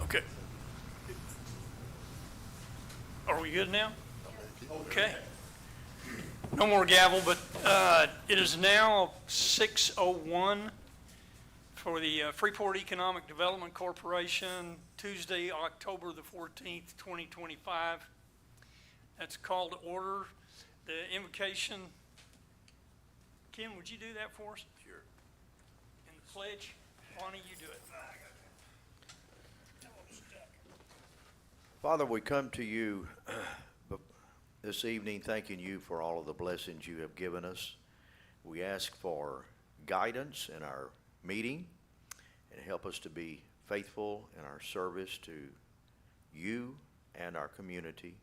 Okay. Are we good now? Okay. No more gavel, but it is now 6:01 for the Freeport Economic Development Corporation, Tuesday, October the 14th, 2025. That's called to order. The invocation, Ken, would you do that for us? Sure. And the pledge, Lonnie, you do it. Father, we come to you this evening thanking you for all of the blessings you have given us. We ask for guidance in our meeting and help us to be faithful in our service to you and our community.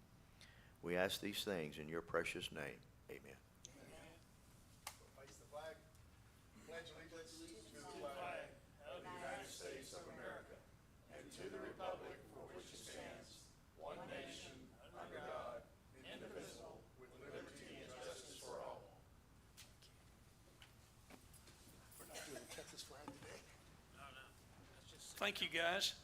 We ask these things in your precious name. Amen. Face the flag. Pledge allegiance to the flag of the United States of America and to the republic for which it stands, one nation, under God, indivisible, with liberty and justice for all. We're not doing the Texas flag today. Thank you, guys.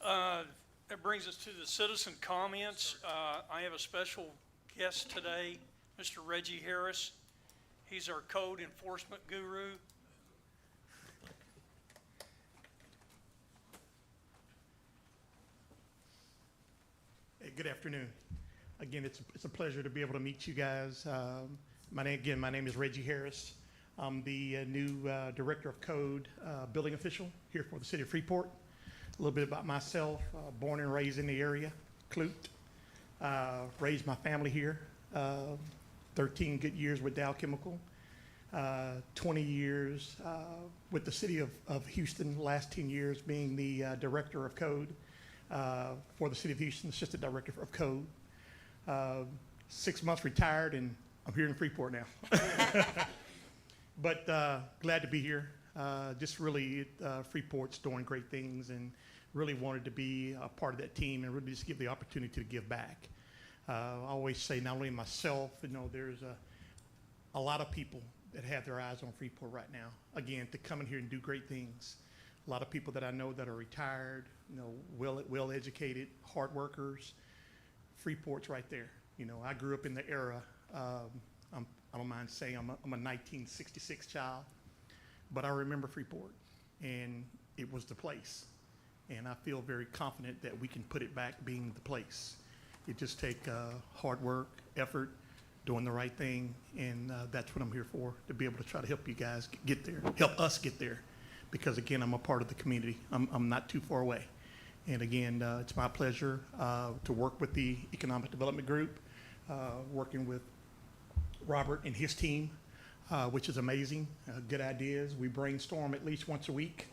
That brings us to the citizen comments. I have a special guest today, Mr. Reggie Harris. He's our code enforcement guru. Hey, good afternoon. Again, it's a pleasure to be able to meet you guys. My name is Reggie Harris. I'm the new Director of Code Building Official here for the City of Freeport. A little bit about myself, born and raised in the area, Clute. Raised my family here, 13 good years with Dow Chemical, 20 years with the City of Houston, last 10 years being the Director of Code for the City of Houston, Assistant Director of Code. 6 months retired, and I'm here in Freeport now. But glad to be here. Just really, Freeport's doing great things, and really wanted to be a part of that team and really just give the opportunity to give back. I always say, not only myself, there's a lot of people that have their eyes on Freeport right now. Again, to come in here and do great things. A lot of people that I know that are retired, well educated, hard workers. Freeport's right there. I grew up in the era. I don't mind saying I'm a 1966 child, but I remember Freeport, and it was the place. And I feel very confident that we can put it back being the place. It just takes hard work, effort, doing the right thing, and that's what I'm here for, to be able to try to help you guys get there, help us get there, because again, I'm a part of the community. I'm not too far away. And again, it's my pleasure to work with the Economic Development Group, working with Robert and his team, which is amazing. Good ideas. We brainstorm at least once a week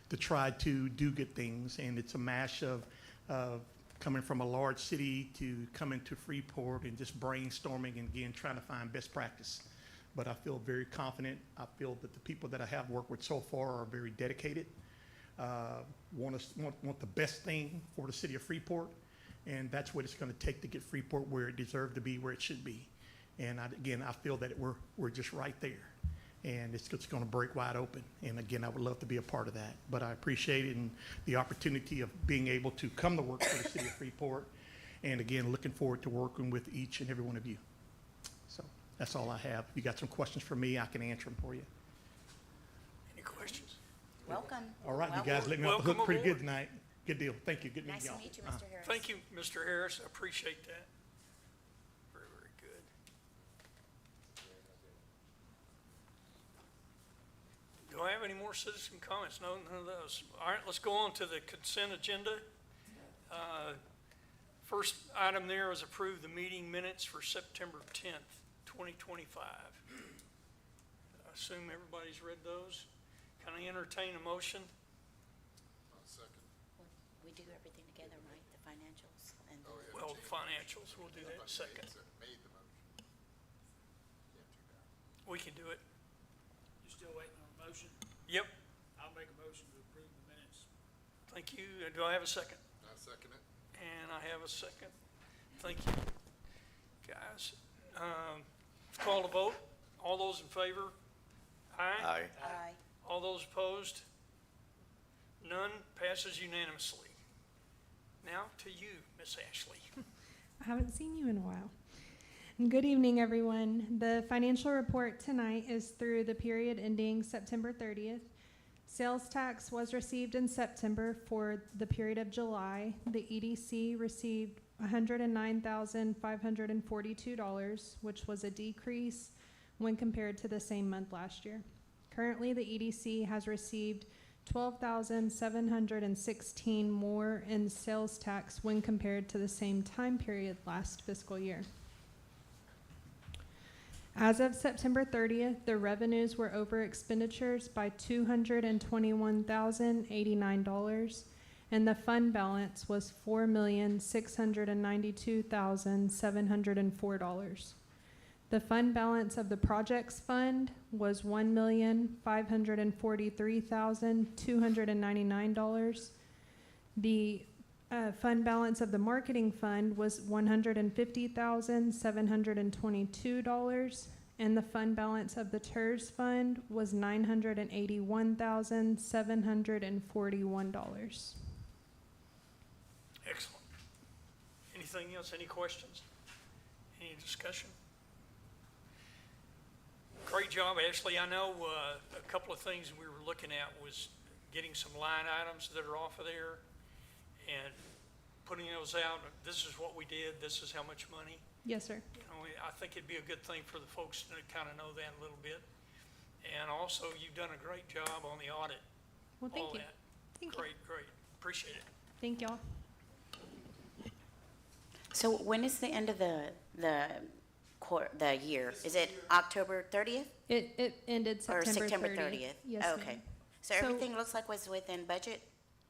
to try to do good things. And it's a mash of coming from a large city to coming to Freeport and just brainstorming and again trying to find best practice. But I feel very confident. I feel that the people that I have worked with so far are very dedicated, want the best thing for the city of Freeport. And that's what it's going to take to get Freeport where it deserves to be, where it should be. And again, I feel that we're just right there. And it's going to break wide open. And again, I would love to be a part of that. But I appreciate it and the opportunity of being able to come to work for the city of Freeport. And again, looking forward to working with each and every one of you. So that's all I have. If you got some questions for me, I can answer them for you. Any questions? Welcome. All right, you guys let me off the hook pretty good tonight. Good deal. Thank you. Good meeting Nice y'all. to meet you, Mr. Harris. Thank you, Mr. Harris. I appreciate that. Very, very good. Do I have any more citizen comments? No, none of those. All right, let's go on to the consent agenda. First item there is approve the meeting minutes for September 10th, 2025. I assume everybody's read those. Can I entertain a motion? We do everything together, right? The financials and the. Well, financials, we'll do that in a second. Made the motion. We can do it. You're still waiting on a motion? Yep, I'll make a motion to approve the minutes. thank you. Do I have a second? I second it. And I have a second. Thank you, guys. Call to vote. All those in favor? Aye. Aye. Aye. All those opposed? None, passes unanimously. Now to you, Miss Ashley. I haven't seen you in a while. Good evening, everyone. The financial report tonight is through the period ending September 30th. Sales tax was received in September for the period of July. The EDC received $109,542, which was a decrease when compared to the same month last year. Currently, the EDC has received $12,716 more in sales tax when compared to the same time period last fiscal year. As of September 30th, the revenues were over expenditures by $221,089, and the fund balance was $4,692,704. The fund balance of the projects fund was $1,543,299. The fund balance of the marketing fund was $150,722, and the fund balance of the TERS fund was $981,741. Excellent. Anything else? Any questions? Any discussion? Great job, Ashley. I know a couple of things we were looking at was getting some line items that are off of there and putting those out. This is what we did. This is how much money. Yes, sir. You know, I think it'd be a good thing for the folks to kind of know that a little bit. And also, you've done a great job on the audit. Well, thank all you. that. Thank you. Great, great. Appreciate it. Thank y'all. So when is the end of the year? Is it October 30th It ended or September 30th. September 30th? Yes, Okay. ma'am. So everything looks like was within budget?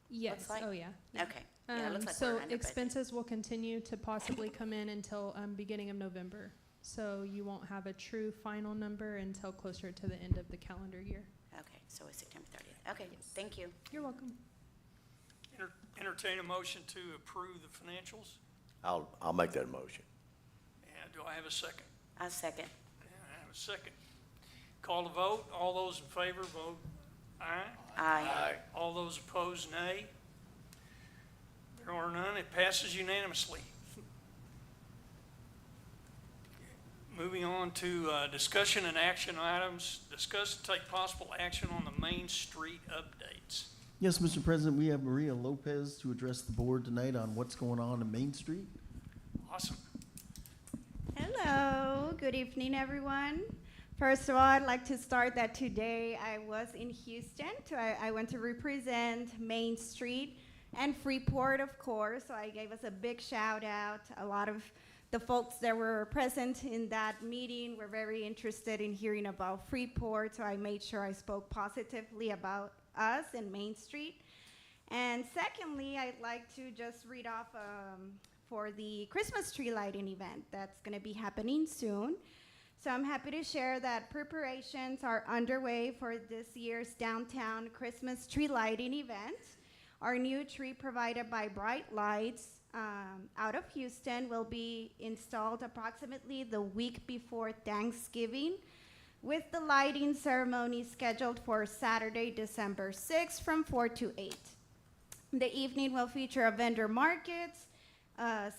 Yes. like? Oh, yeah. Yeah. Okay. Yeah, it looks like we're So under budget. expenses will continue to possibly come in until beginning of November. So you won't have a true final number until closer to the end of the calendar year. Okay, so it's September 30th. Okay, Yes. thank you. You're welcome. Entertain a motion to approve the financials. I'll make that motion. And do I have a second? I'll second. I have a second. Call the vote. All those in favor vote aye. Aye. All those opposed, nay. There are none. It passes unanimously. Moving on to discussion and action items. Discuss and take possible action on the Main Street updates. Yes, Mr. President, we have Maria Lopez to address the board tonight on what's going on in Main Street. Awesome. Hello, good evening, everyone. First of all, I'd like to start that today I was in Houston. I went to represent Main Street and Freeport, of course, so I gave us a big shout out. A lot of the folks that were present in that meeting were very interested in hearing about Freeport, so I made sure I spoke positively about us and Main Street. And secondly, I'd like to just read off for the Christmas tree lighting event that's going to be happening soon. So I'm happy to share that preparations are underway for this year's downtown Christmas tree lighting event. Our new tree provided by Bright Lights out of Houston will be installed approximately the week before Thanksgiving, with the lighting ceremony scheduled for Saturday, December 6th from 4 to 8. The evening will feature a vendor market,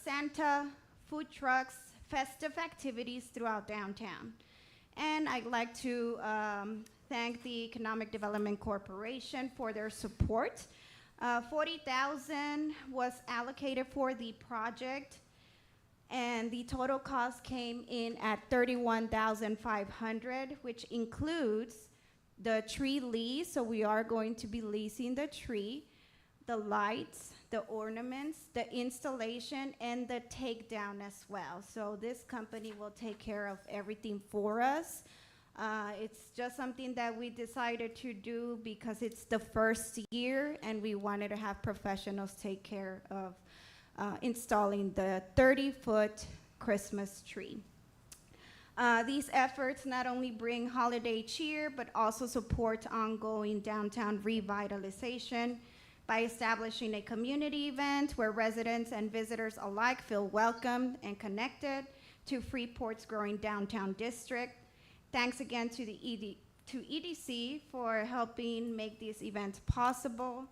Santa, food trucks, festive activities throughout downtown. And I'd like to thank the Economic Development Corporation for their support. $40,000 was allocated for the project, and the total cost came in at $31,500, which includes the tree lease. So we are going to be leasing the tree, the lights, the ornaments, the installation, and the takedown as well. So this company will take care of everything for us. It's just something that we decided to do because it's the first year, and we wanted to have professionals take care of installing the 30-foot Christmas tree. These efforts not only bring holiday cheer, but also support ongoing downtown revitalization by establishing a community event where residents and visitors alike feel welcomed and connected to Freeport's growing downtown district. Thanks again to the EDC for helping make this event possible.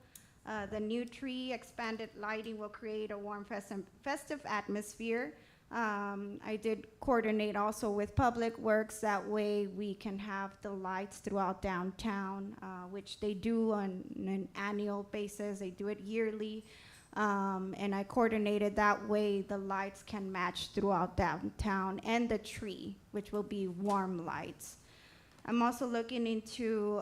The new tree expanded lighting will create a warm festive atmosphere. I did coordinate also with Public Works. That way we can have the lights throughout downtown, which they do on an annual basis. They do it yearly. And I coordinated that way the lights can match throughout downtown, and the tree, which will be warm lights. I'm also looking into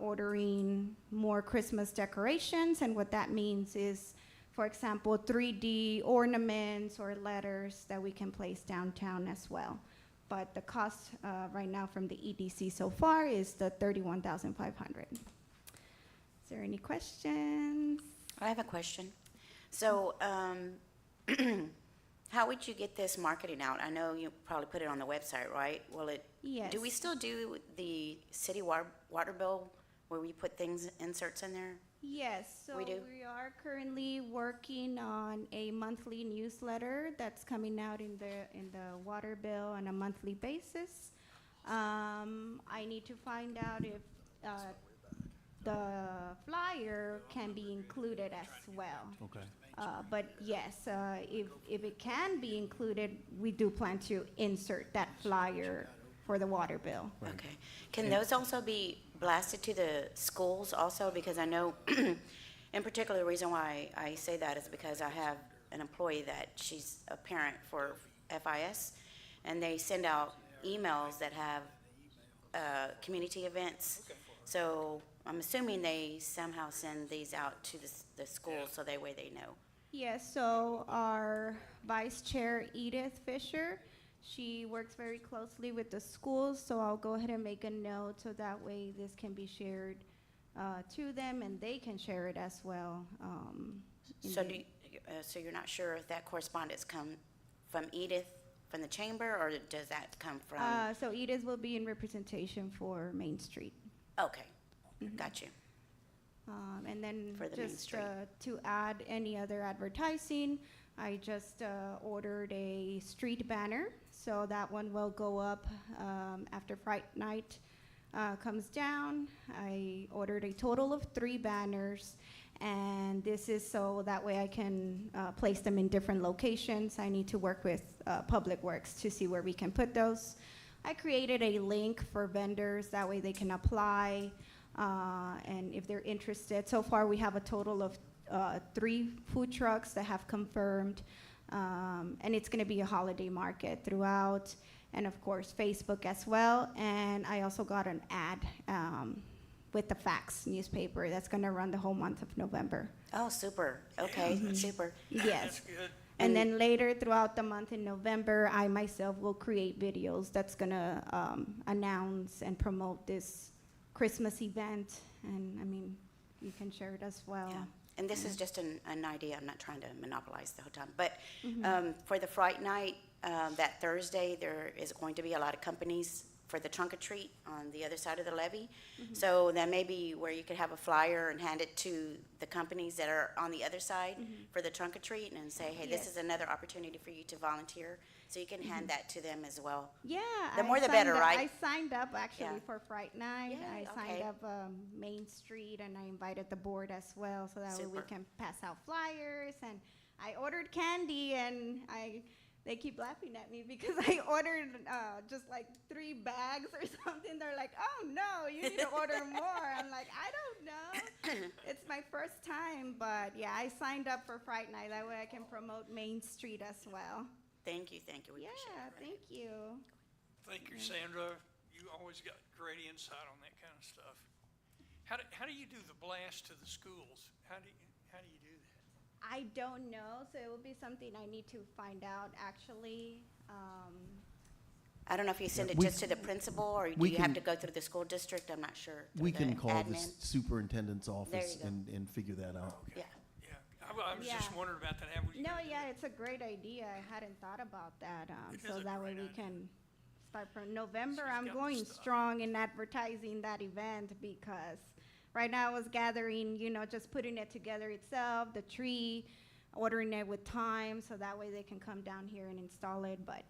ordering more Christmas decorations, and what that means is, for example, 3D ornaments or letters that we can place downtown as well. But the cost right now from the EDC so far is the $31,500. Is there any questions? I have a question. So, how would you get this marketing out? I know you probably put it on the website, right? Will it? Yes. Do we still do the city water bill where we put things, inserts in there? Yes, so We do? we are currently working on a monthly newsletter that's coming out in the water bill on a monthly basis. I need to find out if the flyer can be included as well. Okay. But yes, if it can be included, we do plan to insert that flyer for the water bill. Okay. Can those also be blasted to the schools also? Because I know, in particular, the reason why I say that is because I have an employee that she's a parent for FIS, and they send out emails that have community events. So I'm assuming they somehow send these out to the schools so that way they know. Yes, so our Vice Chair Edith Fisher, she works very closely with the schools, so I'll go ahead and make a note so that way this can be shared to them and they can share it as well. So so you're not sure if that correspondence come from Edith, from the chamber, or does that come from? So Edith will be in representation for Main Street. Okay, got you. And then For the Main just Street. to add any other advertising, I just ordered a street banner. So that one will go up after Fright Night comes down. I ordered a total of 3 banners. And this is so that way I can place them in different locations. I need to work with Public Works to see where we can put those. I created a link for vendors. That way they can apply. And if they're interested, so far we have a total of 3 food trucks that have confirmed, and it's going to be a holiday market throughout, and of course Facebook as well. And I also got an ad with the Facts newspaper that's going to run the whole month of November. Oh, super. Okay, super. Yes. That's good. And then later throughout the month in November, I myself will create videos that's going to announce and promote this Christmas event, and I mean, you can share it as well. Yeah. And this is just an idea. I'm not trying to monopolize the whole time. But for the Fright Night, that Thursday, there is going to be a lot of companies for the trunk or treat on the other side of the levee. So that may be where you could have a flyer and hand it to the companies that are on the other side for the trunk or treat and say, hey, this Yes. is another opportunity for you to volunteer. So you can hand that to them as well. Yeah. The I more the signed better, up- right? I signed up actually Yeah. for Fright Night. Yeah, I signed okay. up Main Street, and I invited the board as well, so that way we Super. can pass out flyers. And I ordered candy, and they keep laughing at me because I ordered just like 3 bags or something. They're like, oh no, you need to order more. I'm like, I don't know. It's my first time, but yeah, I signed up for Fright Night. That way I can promote Main Street as well. Thank you, thank you. We appreciate Yeah, it. thank you. Thank you, Sandra. You always got great insight on that kind of stuff. How do you do the blast to the schools? How do you do that? I don't know, so it will be something I need to find out actually. I don't know if you send Yeah, it we- just to the principal, or do we you have can- to go through the school district? I'm not sure. We Through can the call the admin? superintendent's office go. and figure that out. Yeah. Yeah, I was just Yeah. wondering about that. How would you No, do yeah, that? it's a great idea. I hadn't thought about that. It So is a that way great we idea. can start from November. She's I'm got the going stuff. strong in advertising that event because right now I was gathering, just putting it together itself, the tree, ordering it with time, so that way they can come down here and install it. But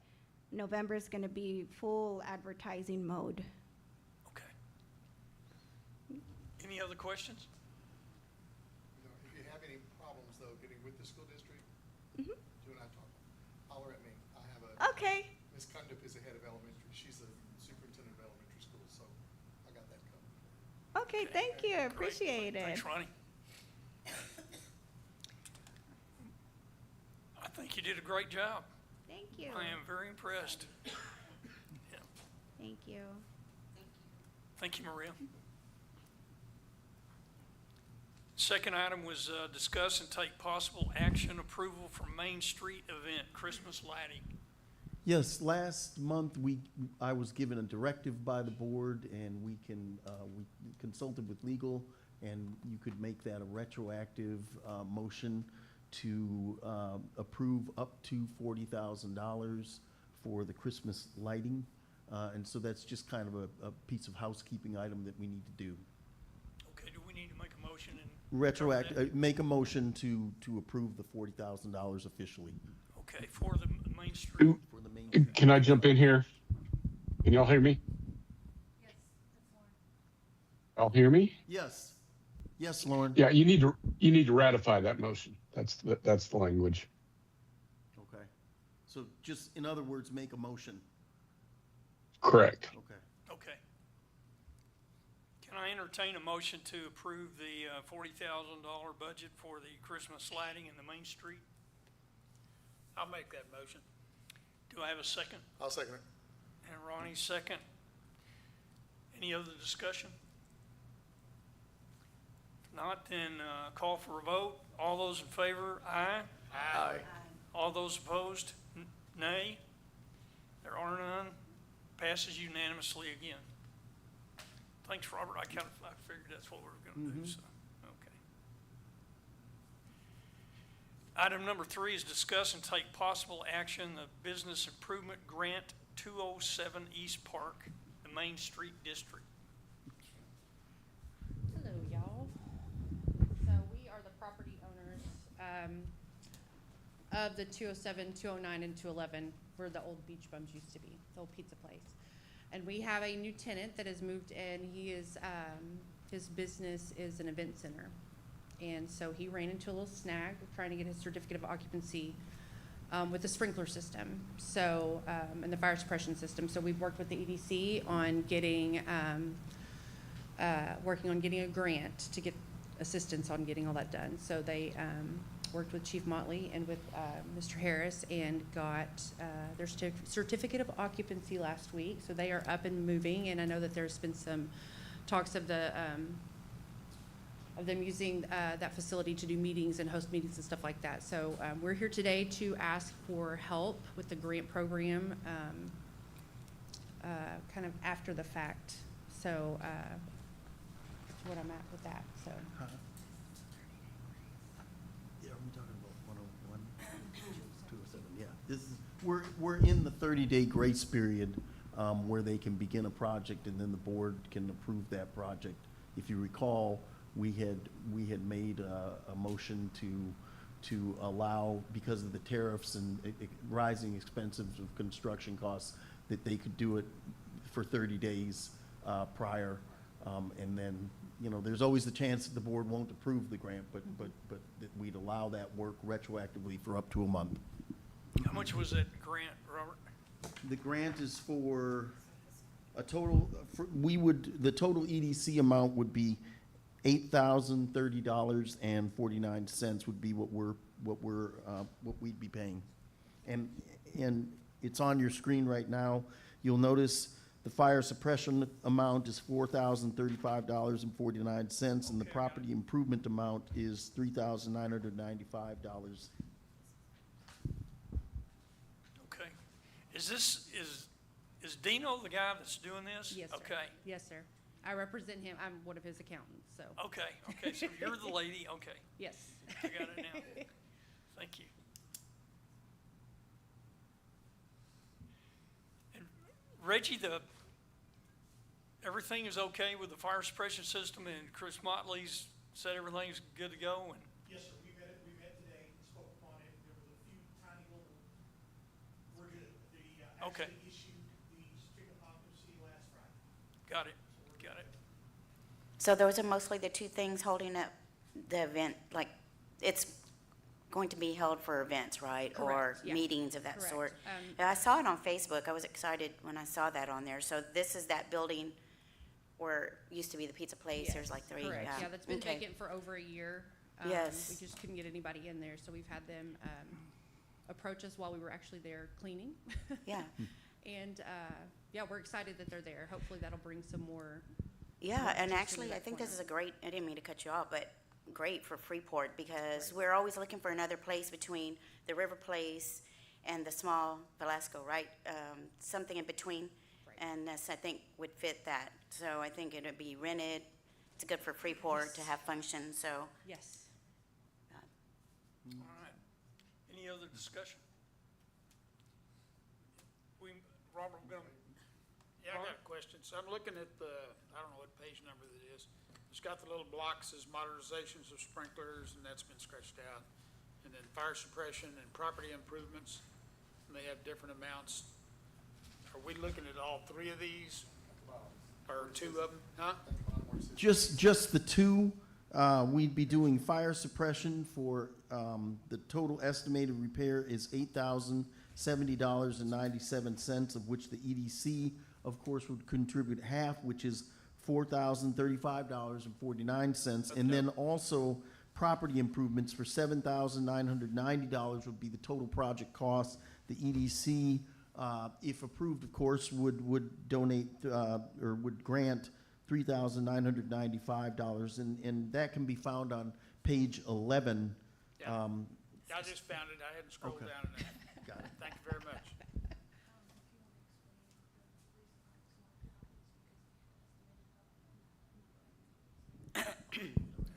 November is going to be full advertising mode. Okay. Any other questions? the school district, Mhm. you and I talk, holler at me. I have a, Okay. Ms. Cundiff is the head of elementary. She's the superintendent of elementary school, so I got that covered. Okay, thank you. Great. Appreciate it. Thanks, Ronnie. I think you did a great job. Thank you. I am very impressed. Yeah. Thank you. Thank you, Maria. Second item was discuss and take possible action approval for Main Street event, Christmas lighting. Yes, last month, I was given a directive by the board, and we consulted with legal, and you could make that a retroactive motion to approve up to $40,000 for the Christmas lighting. And so that's just kind of a piece of housekeeping item that we need to do. Okay, do we need to make a motion and? Make a motion to approve the $40,000 officially Okay, for the Main Street. for the main. Can I jump in here? Can y'all hear me? Yes. Y'all hear me? Yes. Yes, Lauren. Yeah, you need to ratify that motion. That's the language. Okay. So just, in other words, make a motion. Correct. Okay. Okay. Can I entertain a motion to approve the $40,000 budget for the Christmas lighting in the Main Street? I'll make that motion. Do I have a second? I'll second it. And Ronnie, second. Any other discussion? If not, then call for a vote. All those in favor, aye. Aye. All those opposed, nay. There are none. Passes unanimously again. Thanks, Robert. I figured that's what we were going to do, so, okay. Item number 3 is discuss and take possible action, the Business Improvement Grant 207 East Park, the Main Street District. Hello, y'all. So we are the property owners of the 207, 209, and 211, where the old Beach Bums used to be, the old pizza place. And we have a new tenant that has moved in. He is, his business is an event center. And so he ran into a little snag trying to get his certificate of occupancy with the sprinkler system, so, and the fire suppression system. So we've worked with the EDC on getting, working on getting a grant to get assistance on getting all that done. So they worked with Chief Motley and with Mr. Harris and got their certificate of occupancy last week. So they are up and moving, and I know that there's been some talks of the of them using that facility to do meetings and host meetings and stuff like that. So we're here today to ask for help with the grant program, kind of after the fact. So that's what I'm at with that. So. Yeah, are we talking about 101, 207? Yeah, this is, we're in the 30-day grace period where they can begin a project and then the board can approve that project. If you recall, we had made a motion to allow, because of the tariffs and rising expenses of construction costs, that they could do it for 30 days prior. And then, you know, there's always the chance that the board won't approve the grant, but that we'd allow that work retroactively for up to a month. How much was that grant, Robert? The grant is for a total, the total EDC amount would be $8,030.49 would be what we'd be paying. And it's on your screen right now. You'll notice the fire suppression amount is $4,035.49, and the property improvement amount is $3,995. Okay. Is Dino the guy that's doing this? Yes, sir. Okay. Yes, sir. I represent him. I'm one of his accountants, so. Okay, so you're the lady, okay. Yes. I got it now. Thank you. And Reggie, everything is okay with the fire suppression system, and Chris Motley's said everything's good to go, and Yes, sir, we met today, spoke upon it, there was a few tiny little, we're good. Okay. Actually issued the certificate of occupancy last Friday. got it. So those are mostly the two things holding up the event, like, it's going to be held for events, right? Correct, Or yeah. meetings of that Correct. sort. Yeah, I saw it on Facebook. I was excited when I saw that on there. So this is that building where it used to be the pizza place. There's like three. Correct, yeah, that's been Okay. vacant for over a year. Yes. We just couldn't get anybody in there, so we've had them, approach us while we were actually there cleaning. Yeah. And, yeah, we're excited that they're there. Hopefully that'll bring some more. Yeah, more and interest actually, into I that think this is corner. a great, I didn't mean to cut you off, but great for Freeport because we're always looking for another place between the River Place and the small Velasco, right? Something in between. Right. And this, I think, would fit that. So I think it'd be rented. It's good for Freeport to have functions, so. Yes. All right. Any other discussion? Robert, we're gonna, Yeah, I got a question. So I'm looking at the, I don't know what page number that is. It's got the little blocks as modernizations of sprinklers, and that's been scratched out. And then fire suppression and property improvements, and they have different amounts. Are we looking at all three of these? Or two of them, huh? Just the two. We'd be doing fire suppression for, the total estimated repair is $8,070.97, of which the EDC, of course, would contribute half, which is $4,035.49. And then also property improvements for $7,990 would be the total project cost. The EDC, if approved, of course, would donate, or would grant $3,995, and that can be found on page 11. Yeah. I just found it. I hadn't scrolled Okay. down enough. Got it. Thank you very much.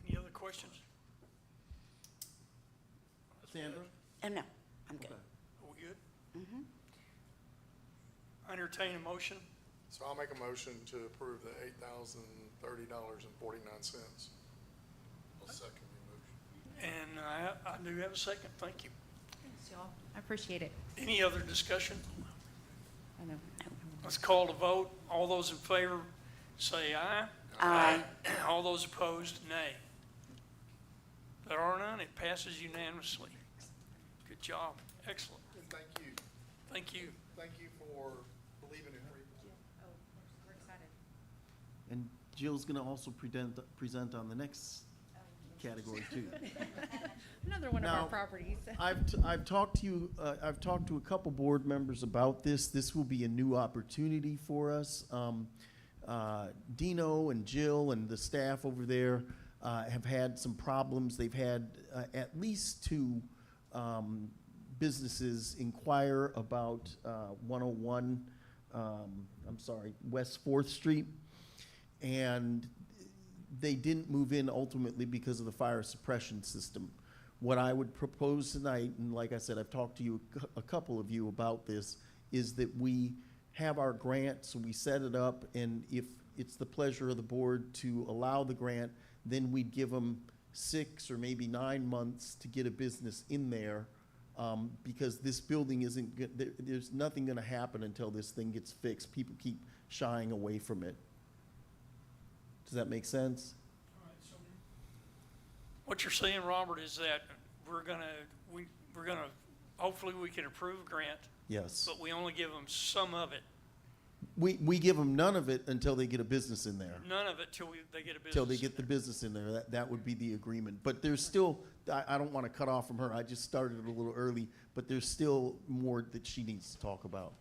any other questions? Sandra? No, I'm good. Okay. Are we good? Entertain a motion. So I'll make a motion to approve the $8,030.49. I'll second the motion. And I do have a second. Thank you. Thanks, y'all. I appreciate it. Any other discussion? I know. Let's call the vote. All those in favor say aye. Aye. All those opposed, nay. There are none. It passes unanimously. Good job. Excellent. And thank you. Thank you. Thank you for believing in Freeport. Oh, we're excited. And Jill's gonna also present on the next category too. Another one of Now, our properties. I've talked to you, I've talked to a couple board members about this. This will be a new opportunity for us. Dino and Jill and the staff over there have had some problems. They've had at least two businesses inquire about 101, West 4th Street. And they didn't move in ultimately because of the fire suppression system. What I would propose tonight, and like I said, I've talked to you, a couple of you about this, is that we have our grant, so we set it up, and if it's the pleasure of the board to allow the grant, then we'd give them 6 or maybe 9 months to get a business in there, because this building isn't, there's nothing gonna happen until this thing gets fixed. People keep shying away from it. Does that make sense? What you're saying, Robert, is that we're gonna, hopefully we can approve a grant, Yes. but we only give them some of it, We give them none of it until they get a business in there. none of it till they get a business. Till they in get the there. business in there. That would be the agreement. But there's still, I don't want to cut off from her. I just started it a little early, but there's still more that she needs to talk about.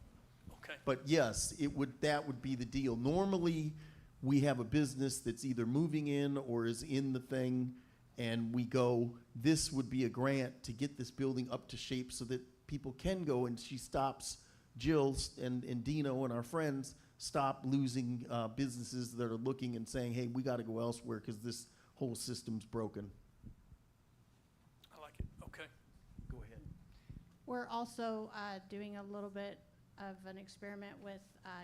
Okay, But yes, that would be the deal. Normally, we have a business that's either moving in or is in the thing, and we go, this would be a grant to get this building up to shape so that people can go, and she stops, Jill and Dino and our friends stop losing businesses that are looking and saying, hey, we got to go elsewhere because this whole system's broken. I like it. Okay. Go ahead. We're also doing a little bit of an experiment with,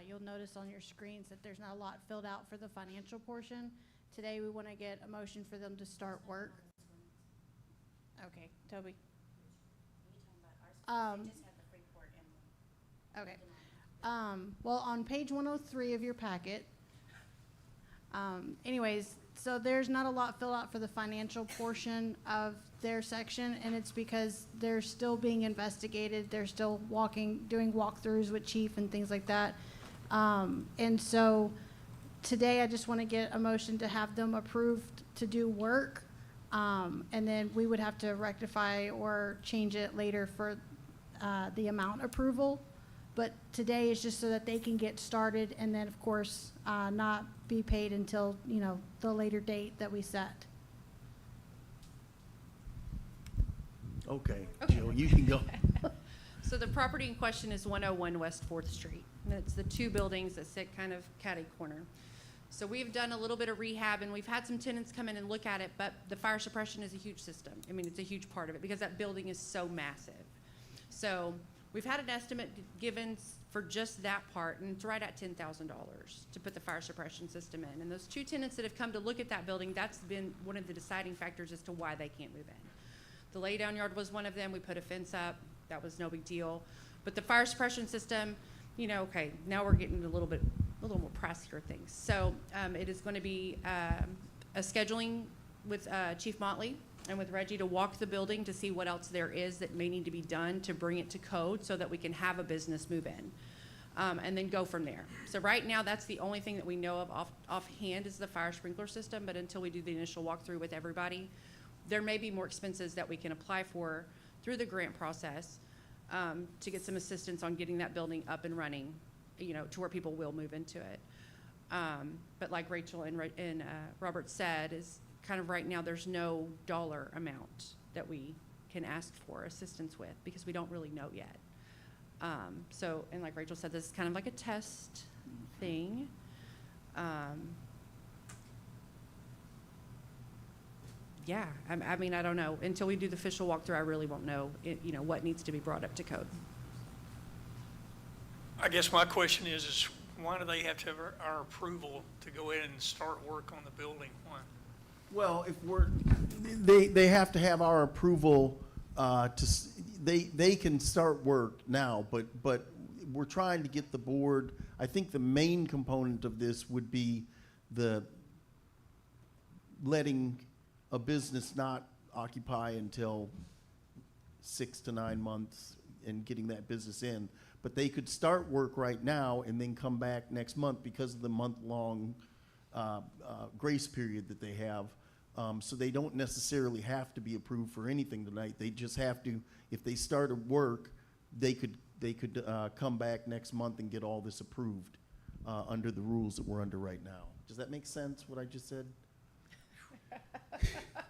you'll notice on your screens that there's not a lot filled out for the financial portion. Today, we want to get a motion for them to start work. Okay, Toby. Okay. Well, on page 103 of your packet, anyways, So there's not a lot filled out for the financial portion of their section, and it's because they're still being investigated. They're still doing walkthroughs with chief and things like that. And so today I just want to get a motion to have them approved to do work. And then we would have to rectify or change it later for the amount approval. But today is just so that they can get started and then, of course, not be paid until, the later date that we set. Okay, Okay. Jill, you can go. So the property in question is 101 West 4th Street. And it's the two buildings that sit kind of catty corner. So we've done a little bit of rehab, and we've had some tenants come in and look at it, but the fire suppression is a huge system. I mean, it's a huge part of it because that building is so massive. So we've had an estimate given for just that part, and it's right at $10,000 to put the fire suppression system in. And those two tenants that have come to look at that building, that's been one of the deciding factors as to why they can't move in. The laydown yard was one of them. We put a fence up. That was no big deal. But the fire suppression system, okay, now we're getting a little more pricier things. So it is going to be a scheduling with Chief Motley and with Reggie to walk the building to see what else there is that may need to be done to bring it to code so that we can have a business move in. And then go from there. So right now, that's the only thing that we know of offhand is the fire sprinkler system, but until we do the initial walkthrough with everybody, there may be more expenses that we can apply for through the grant process to get some assistance on getting that building up and running, to where people will move into it. But like Rachel and Robert said, is kind of right now there's no dollar amount that we can ask for assistance with because we don't really know yet. So, and like Rachel said, this is kind of like a test thing. Yeah, I mean, I don't know. Until we do the official walkthrough, I really won't know, what needs to be brought up to code. I guess my question is why do they have to have our approval to go in and start work on the building? Why? Well, they have to have our approval they can start work now, but we're trying to get the board. I think the main component of this would be the letting a business not occupy until 6 to 9 months and getting that business in. But they could start work right now and then come back next month because of the month-long grace period that they have. So they don't necessarily have to be approved for anything tonight. They just have to, if they started work, they could come back next month and get all this approved under the rules that we're under right now. Does that make sense, what I just said?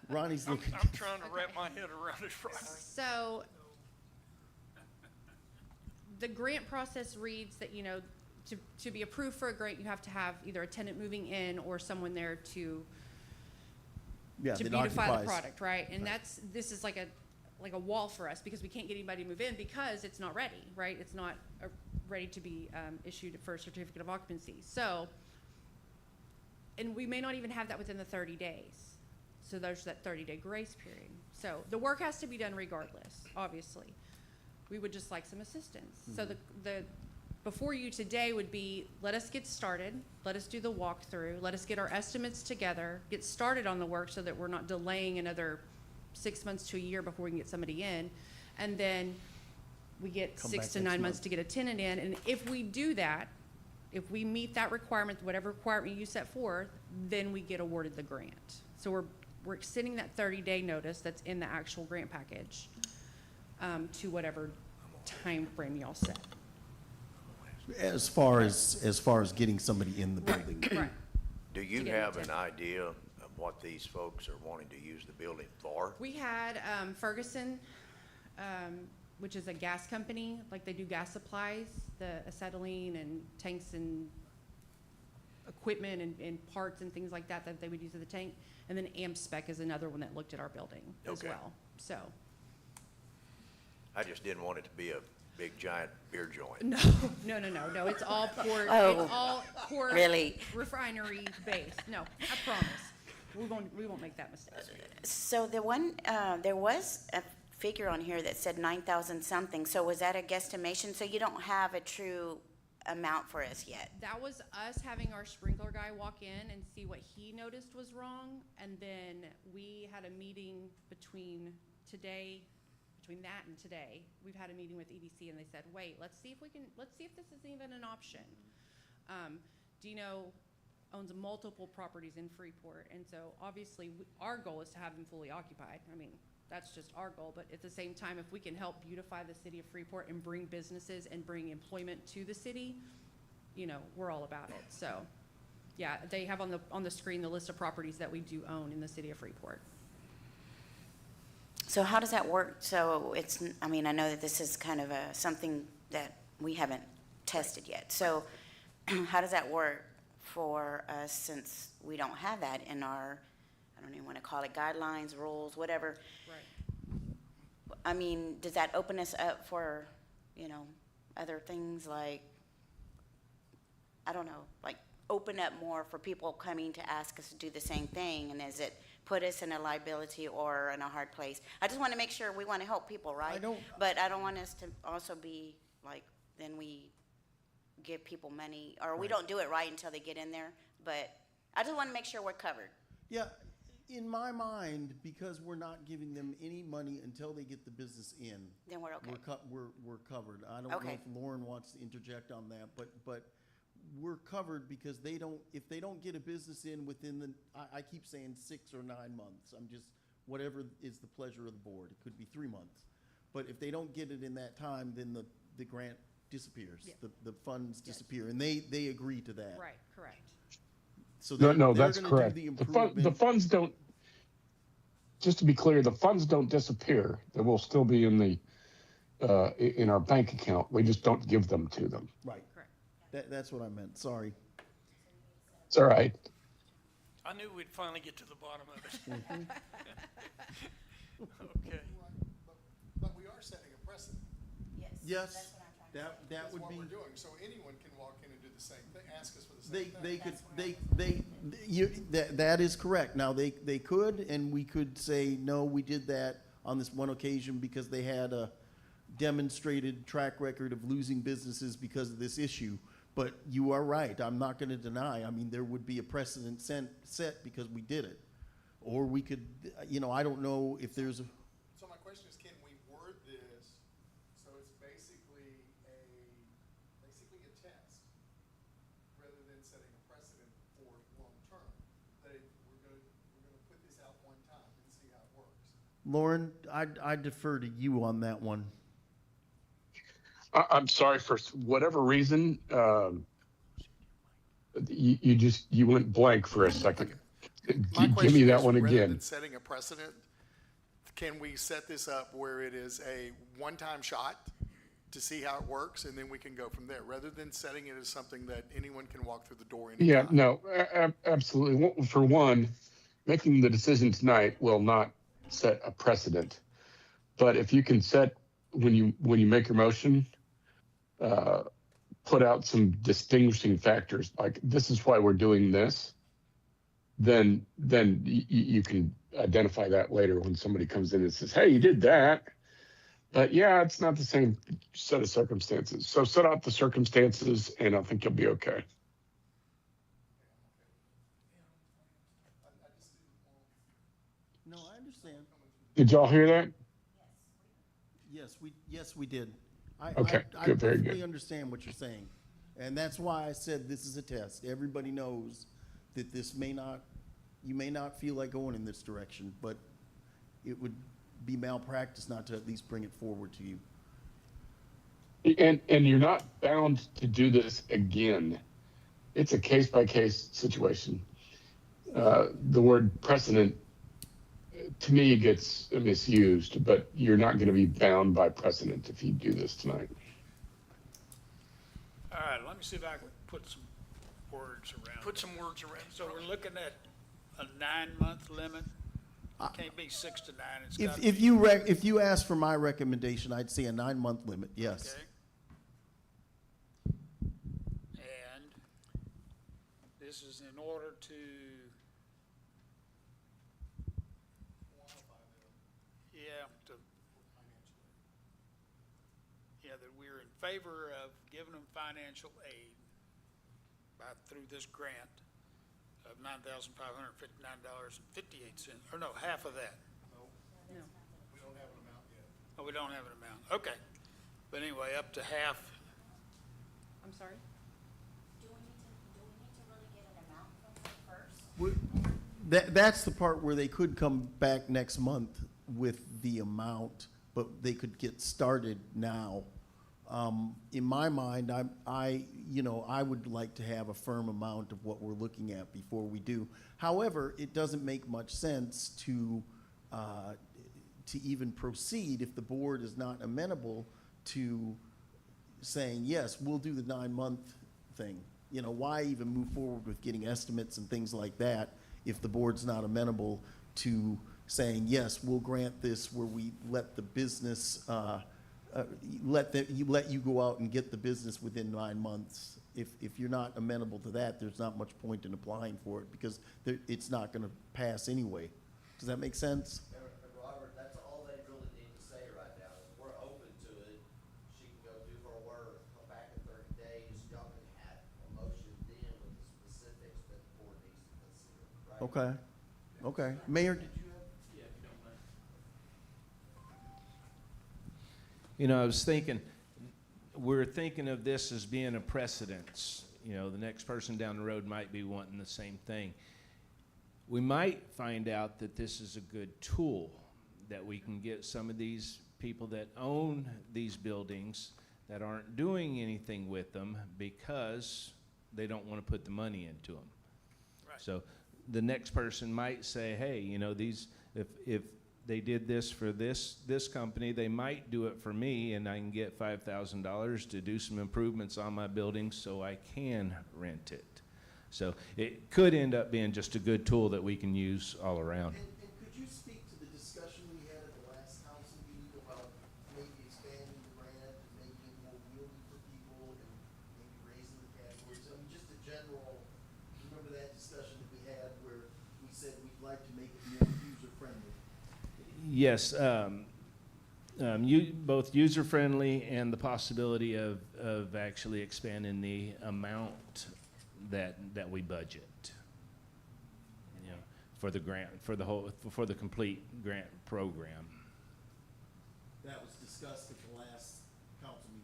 Ronnie's looking. I'm trying to wrap my head around it right. So the grant process reads that, to be approved for a grant, you have to have either a tenant moving in or someone there to beautify the product, right? And this is like a wall for us because we can't get anybody to move in because it's not ready, right? It's not ready to be issued for a certificate of occupancy. So, and we may not even have that within the 30 days. So there's that 30-day grace period. So the work has to be done regardless, obviously. We would just like some assistance. Mm-hmm. So the before you today would be, let us get started, let us do the walkthrough, let us get our estimates together, get started on the work so that we're not delaying another 6 months to a year before we can get somebody in. And then we get 6 to 9 months to get a tenant in. And if we do that, if we meet that requirement, whatever requirement you set forth, then we get awarded the grant. So we're extending that 30-day notice that's in the actual grant package to whatever time frame y'all set. As far as getting somebody in the building. Right. Do you have an idea of what these folks are wanting to use the building for? We had Ferguson, which is a gas company, like they do gas supplies, the acetylene and tanks and equipment and parts and things like that they would use in the tank. And then AmSpec is another one that looked at our building as well. So. I just didn't want it to be a big giant beer joint. No. It's all port. Oh, it's all port. Really? Refinery based. No, I promise. We won't make that mistake. So the one, there was a figure on here that said 9,000 something. So was that a guesstimation? So you don't have a true amount for us yet. That was us having our sprinkler guy walk in and see what he noticed was wrong, and then we had a meeting between that and today. We've had a meeting with EDC, and they said, wait, let's see if this is even an option. Dino owns multiple properties in Freeport, and so obviously our goal is to have them fully occupied. I mean, that's just our goal, but at the same time, if we can help beautify the city of Freeport and bring businesses and bring employment to the city, you know, we're all about it. So, yeah, they have on the screen the list of properties that we do own in the city of Freeport. So how does that work? So it's, I mean, I know that this is kind of something that we haven't tested yet. So how does that work for us since we don't have that in our, I don't even want to call it guidelines, rules, whatever. Right. I mean, does that open us up for, you know, other things like, I don't know, like open up more for people coming to ask us to do the same thing? And does it put us in a liability or in a hard place? I just want to make sure we want to help people, right? But I don't want us to also be like, then we give people money, or we don't do it right until they get in there. But I just want to make sure we're covered. Yeah, in my mind, because we're not giving them any money until they get the business in. Then we're okay. We're covered. I don't know Okay. if Lauren wants to interject on that, but we're covered because if they don't get a business in within I keep saying 6 or 9 months. I'm just, whatever is the pleasure of the board. It could be 3 months. But if they don't get it in that time, then the grant disappears. Yeah. The funds disappear, and they agree to that. Right, correct. So No, they're that's gonna do correct. the The improvement. funds don't, just to be clear, the funds don't disappear. They will still be in our bank account. We just don't give them to them. Right. Correct. That's what I meant. Sorry. It's all right. I knew we'd finally get to the bottom of it. Mm-hmm. Okay. But we are setting a precedent. Yes, that That's would what be. we're doing, so anyone can walk in and do the same thing, ask us for the They same thing. that is correct. Now, they could, and we could say, no, we did that on this one occasion because they had a demonstrated track record of losing businesses because of this issue. But you are right. I'm not going to deny. I mean, there would be a precedent set because we did it. Or we could, I don't know if there's a, So my question is, can we word this so it's basically a test, rather than setting a precedent for long-term? That we're gonna put this out one time and see how it works. Lauren, I defer to you on that one. I'm sorry, for whatever reason, you went blank for a second. My Give me question that is, one rather again. than setting a precedent, can we set this up where it is a one-time shot to see how it works, and then we can go from there, rather than setting it as something that anyone can walk through the door anytime? Yeah, no, absolutely. Well, for one, making the decision tonight will not set a precedent. But if you can set, when you make your motion, put out some distinguishing factors, like this is why we're doing this, then you can identify that later when somebody comes in and says, hey, you did that. But yeah, it's not the same set of circumstances. So set out the circumstances, and I think you'll be okay. No, I understand. Did y'all hear that? Yes, we did. Okay, I good, very perfectly good. understand what you're saying. And that's why I said this is a test. Everybody knows that you may not feel like going in this direction, but it would be malpractice not to at least bring it forward to you. And you're not bound to do this again. It's a case-by-case situation. The word precedent, to me, gets misused, but you're not going to be bound by precedent if you do this tonight. All right, let me see if I can put some words around. Put some words around. So we're looking at a 9-month limit. Can't be 6 to 9. It's got to If be. if you ask for my recommendation, I'd say a 9-month limit, yes. Okay. And this is in order to, that we're in favor of giving them financial aid through this grant of $9,559.58, or no, half of that? No. We don't have an amount yet. Oh, we don't have an amount, okay. But anyway, up to half. I'm sorry? Do we need to really get an amount from her first? That's the part where they could come back next month with the amount, but they could get started now. In my mind, I would like to have a firm amount of what we're looking at before we do. However, it doesn't make much sense to even proceed if the board is not amenable to saying, yes, we'll do the 9-month thing. You know, why even move forward with getting estimates and things like that if the board's not amenable to saying, yes, we'll grant this where we let the business, let you go out and get the business within 9 months. If you're not amenable to that, there's not much point in applying for it because it's not gonna pass anyway. Does that make sense? And Robert, that's all they really need to say right now, is we're open to it. She can go do her work, come back in 30 days, y'all can have a motion then with the specifics that the board needs to consider, right? Okay, okay. Mayor, did you have? You know, I was thinking, we're thinking of this as being a precedence. You know, the next person down the road might be wanting the same thing. We might find out that this is a good tool, that we can get some of these people that own these buildings that aren't doing anything with them because they don't want to put the money into them. Right. So the next person might say, hey, you know, these, if they did this for this company, they might do it for me, and I can get $5,000 to do some improvements on my building so I can rent it. So it could end up being just a good tool that we can use all around. And could you speak to the discussion we had at the last council meeting about maybe expanding the grant and making it more wieldy for people and maybe raising the categories? I mean, just a general, remember that discussion that we had where we said we'd like to make it more user-friendly? Yes, both user-friendly and the possibility of actually expanding the amount that we budget, you know, for the grant, for the complete grant program. That was discussed at the last council meeting.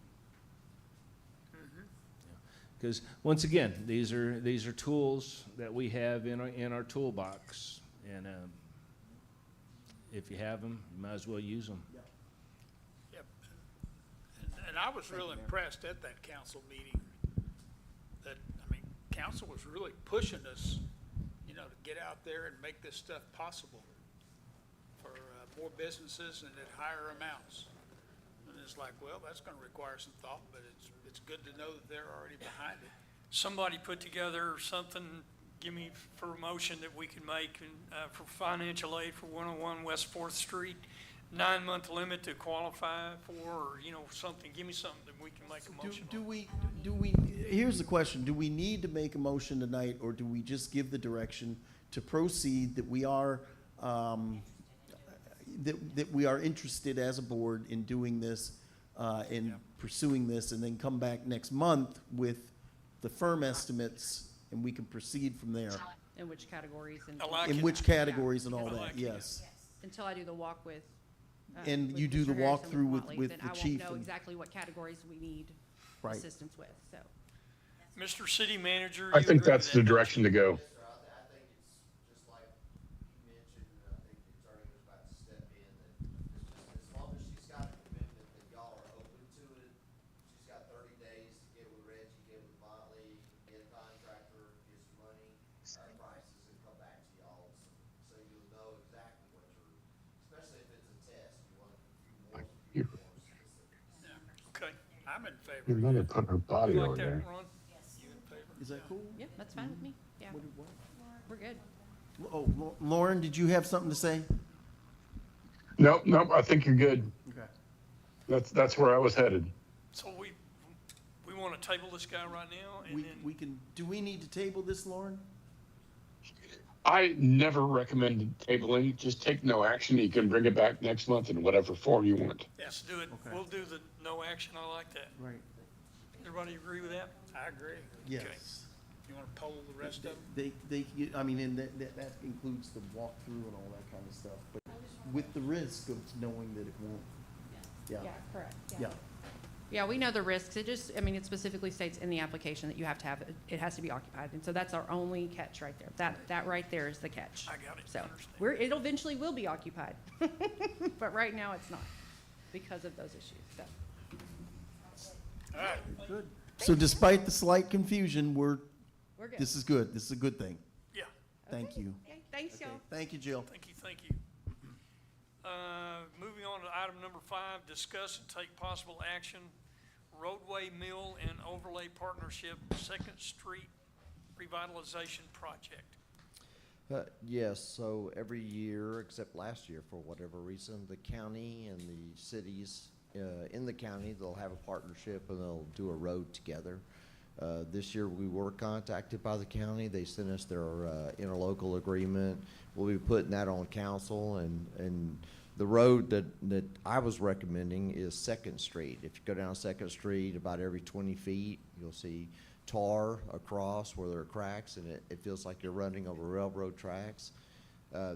Because once again, these are tools that we have in our toolbox, and if you have them, you might as well use them. Yep. And I was real impressed at that council meeting that, I mean, council was really pushing us, you know, to get out there and make this stuff possible for more businesses and at higher amounts. And it's like, well, that's gonna require some thought, but it's good to know that they're already behind it. Somebody put together something, give me for a motion that we can make for financial aid for 101 West 4th Street, 9-month limit to qualify for, or, you know, something, give me something that we can make a motion on. Do we, here's the question, do we need to make a motion tonight, or do we just give the direction to proceed that we are, that we are interested as a board in doing this, in pursuing this, and then come back next month with the firm estimates, and we can proceed from there? In which categories and I like In it. which categories and all I that, like it. yes. until I do the walk with. And with you do Mr. the Harris and walkthrough with- Motley, with then the I won't chief know and- exactly what categories we need Right. assistance with, so. Mr. City Manager, I you think agree that's with the that, don't you? direction to go. Yes, sir, I think it's just like you mentioned, and I think the attorney was about to step in, that it's just, as long as she's got a commitment that y'all are open to it, she's got 30 days to get with Reggie, get with Motley, get a contractor, get some money, our prices, and come back to y'all, so you'll know exactly what you're, especially if it's a test, you want a few more You- specifics. Okay. I'm in favor. Your mother put her body You over like there. that, Ron? You in favor? Is that cool? Yeah, that's fine with me, yeah, What? we're good. Oh, Lauren, did you have something to say? Nope, I think you're good. Okay. That's where I was headed. So we want to table this guy right now, and then, We can, do we need to table this, Lauren? I never recommended tabling. Just take no action. You can bring it back next month in whatever form you want. let's do it. Okay. We'll do the no action. I like that. Right. Everybody agree with that? I agree. Yes. You wanna poll the rest of them? I mean, and that includes the walkthrough and all that kind of stuff, but with the risk of knowing that it won't. Yeah. Yeah, correct, Yeah. Yeah, we know the risks. It just, I mean, it specifically states in the application that you have to have, it has to be occupied. And so that's our only catch right there. That right there is the catch. I got it. So, Understand. it eventually will be occupied. But right now, it's not because of those issues, so. All right. Good. So despite the slight confusion, We're good. this is good. This is a good thing. Yeah, Thank you. Okay, thanks, y'all. Thank you, Jill. thank you, thank you. Moving on to item number 5, discuss and take possible action, roadway mill and overlay partnership, Second Street revitalization project. Yes, so every year, except last year for whatever reason, the county and the cities in the county, they'll have a partnership and they'll do a road together. This year we were contacted by the county. They sent us their interlocal agreement. We'll be putting that on council, and the road that I was recommending is Second Street. If you go down Second Street about every 20 feet, you'll see tar across where there are cracks, and it feels like you're running over railroad tracks.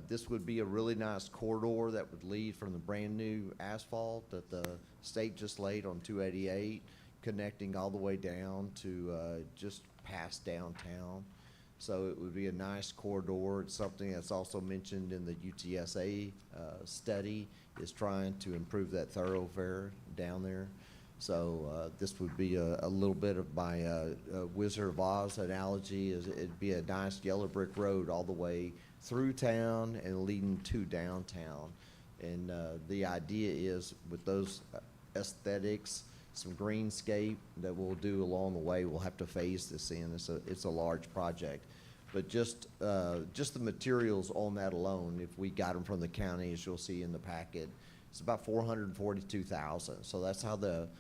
This would be a really nice corridor that would lead from the brand-new asphalt that the state just laid on 288, connecting all the way down to just past downtown. So it would be a nice corridor. It's something that's also mentioned in the UTSA study, is trying to improve that thoroughfare down there. So this would be a little bit of my Wizard of Oz analogy. Is it'd be a nice yellow brick road all the way through town and leading to downtown. And the idea is with those aesthetics, some greenscape that we'll do along the way. We'll have to phase this in. It's a large project, but just the materials on that alone, if we got them from the county, as you'll see in the packet, it's about $442,000. So that's how the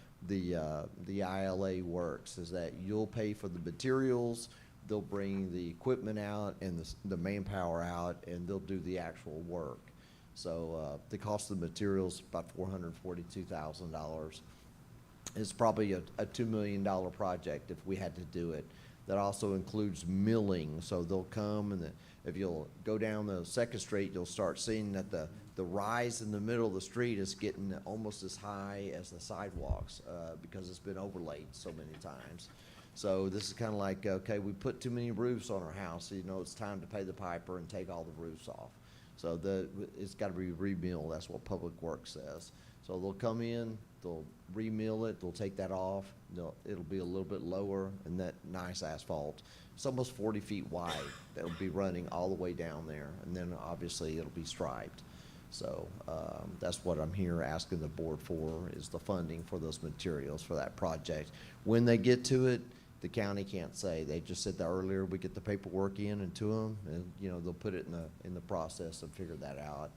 ILA works, is that you'll pay for the materials, they'll bring the equipment out and the manpower out, and they'll do the actual work. So the cost of the materials about $442,000. It's probably a $2 million project if we had to do it. That also includes milling, so they'll come and if you'll go down the Second Street, you'll start seeing that the rise in the middle of the street is getting almost as high as the sidewalks because it's been overlaid so many times. So this is kind of like, okay, we put too many roofs on our house, so you know it's time to pay the piper and take all the roofs off. So it's got to be remilled. That's what Public Works says. So they'll come in, they'll remill it, they'll take that off, it'll be a little bit lower, and that nice asphalt. It's almost 40 feet wide. That'll be running all the way down there, and then obviously it'll be striped. So that's what I'm here asking the board for, is the funding for those materials for that project. When they get to it, the county can't say. They just said that earlier, we get the paperwork in and to them, and they'll put it in the process and figure that out.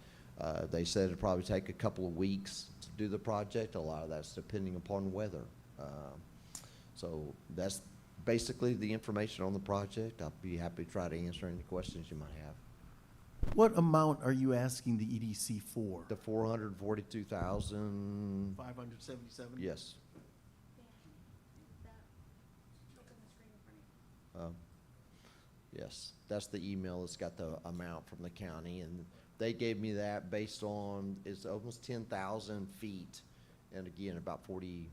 They said it'd probably take a couple of weeks to do the project. A lot of that's depending upon weather. So that's basically the information on the project. I'll be happy to try to answer any questions you might have. What amount are you asking the EDC for? The 442,000. 577? Yes. Yes, that's the email that's got the amount from the county, and they gave me that based on, it's almost 10,000 feet, and again, about 40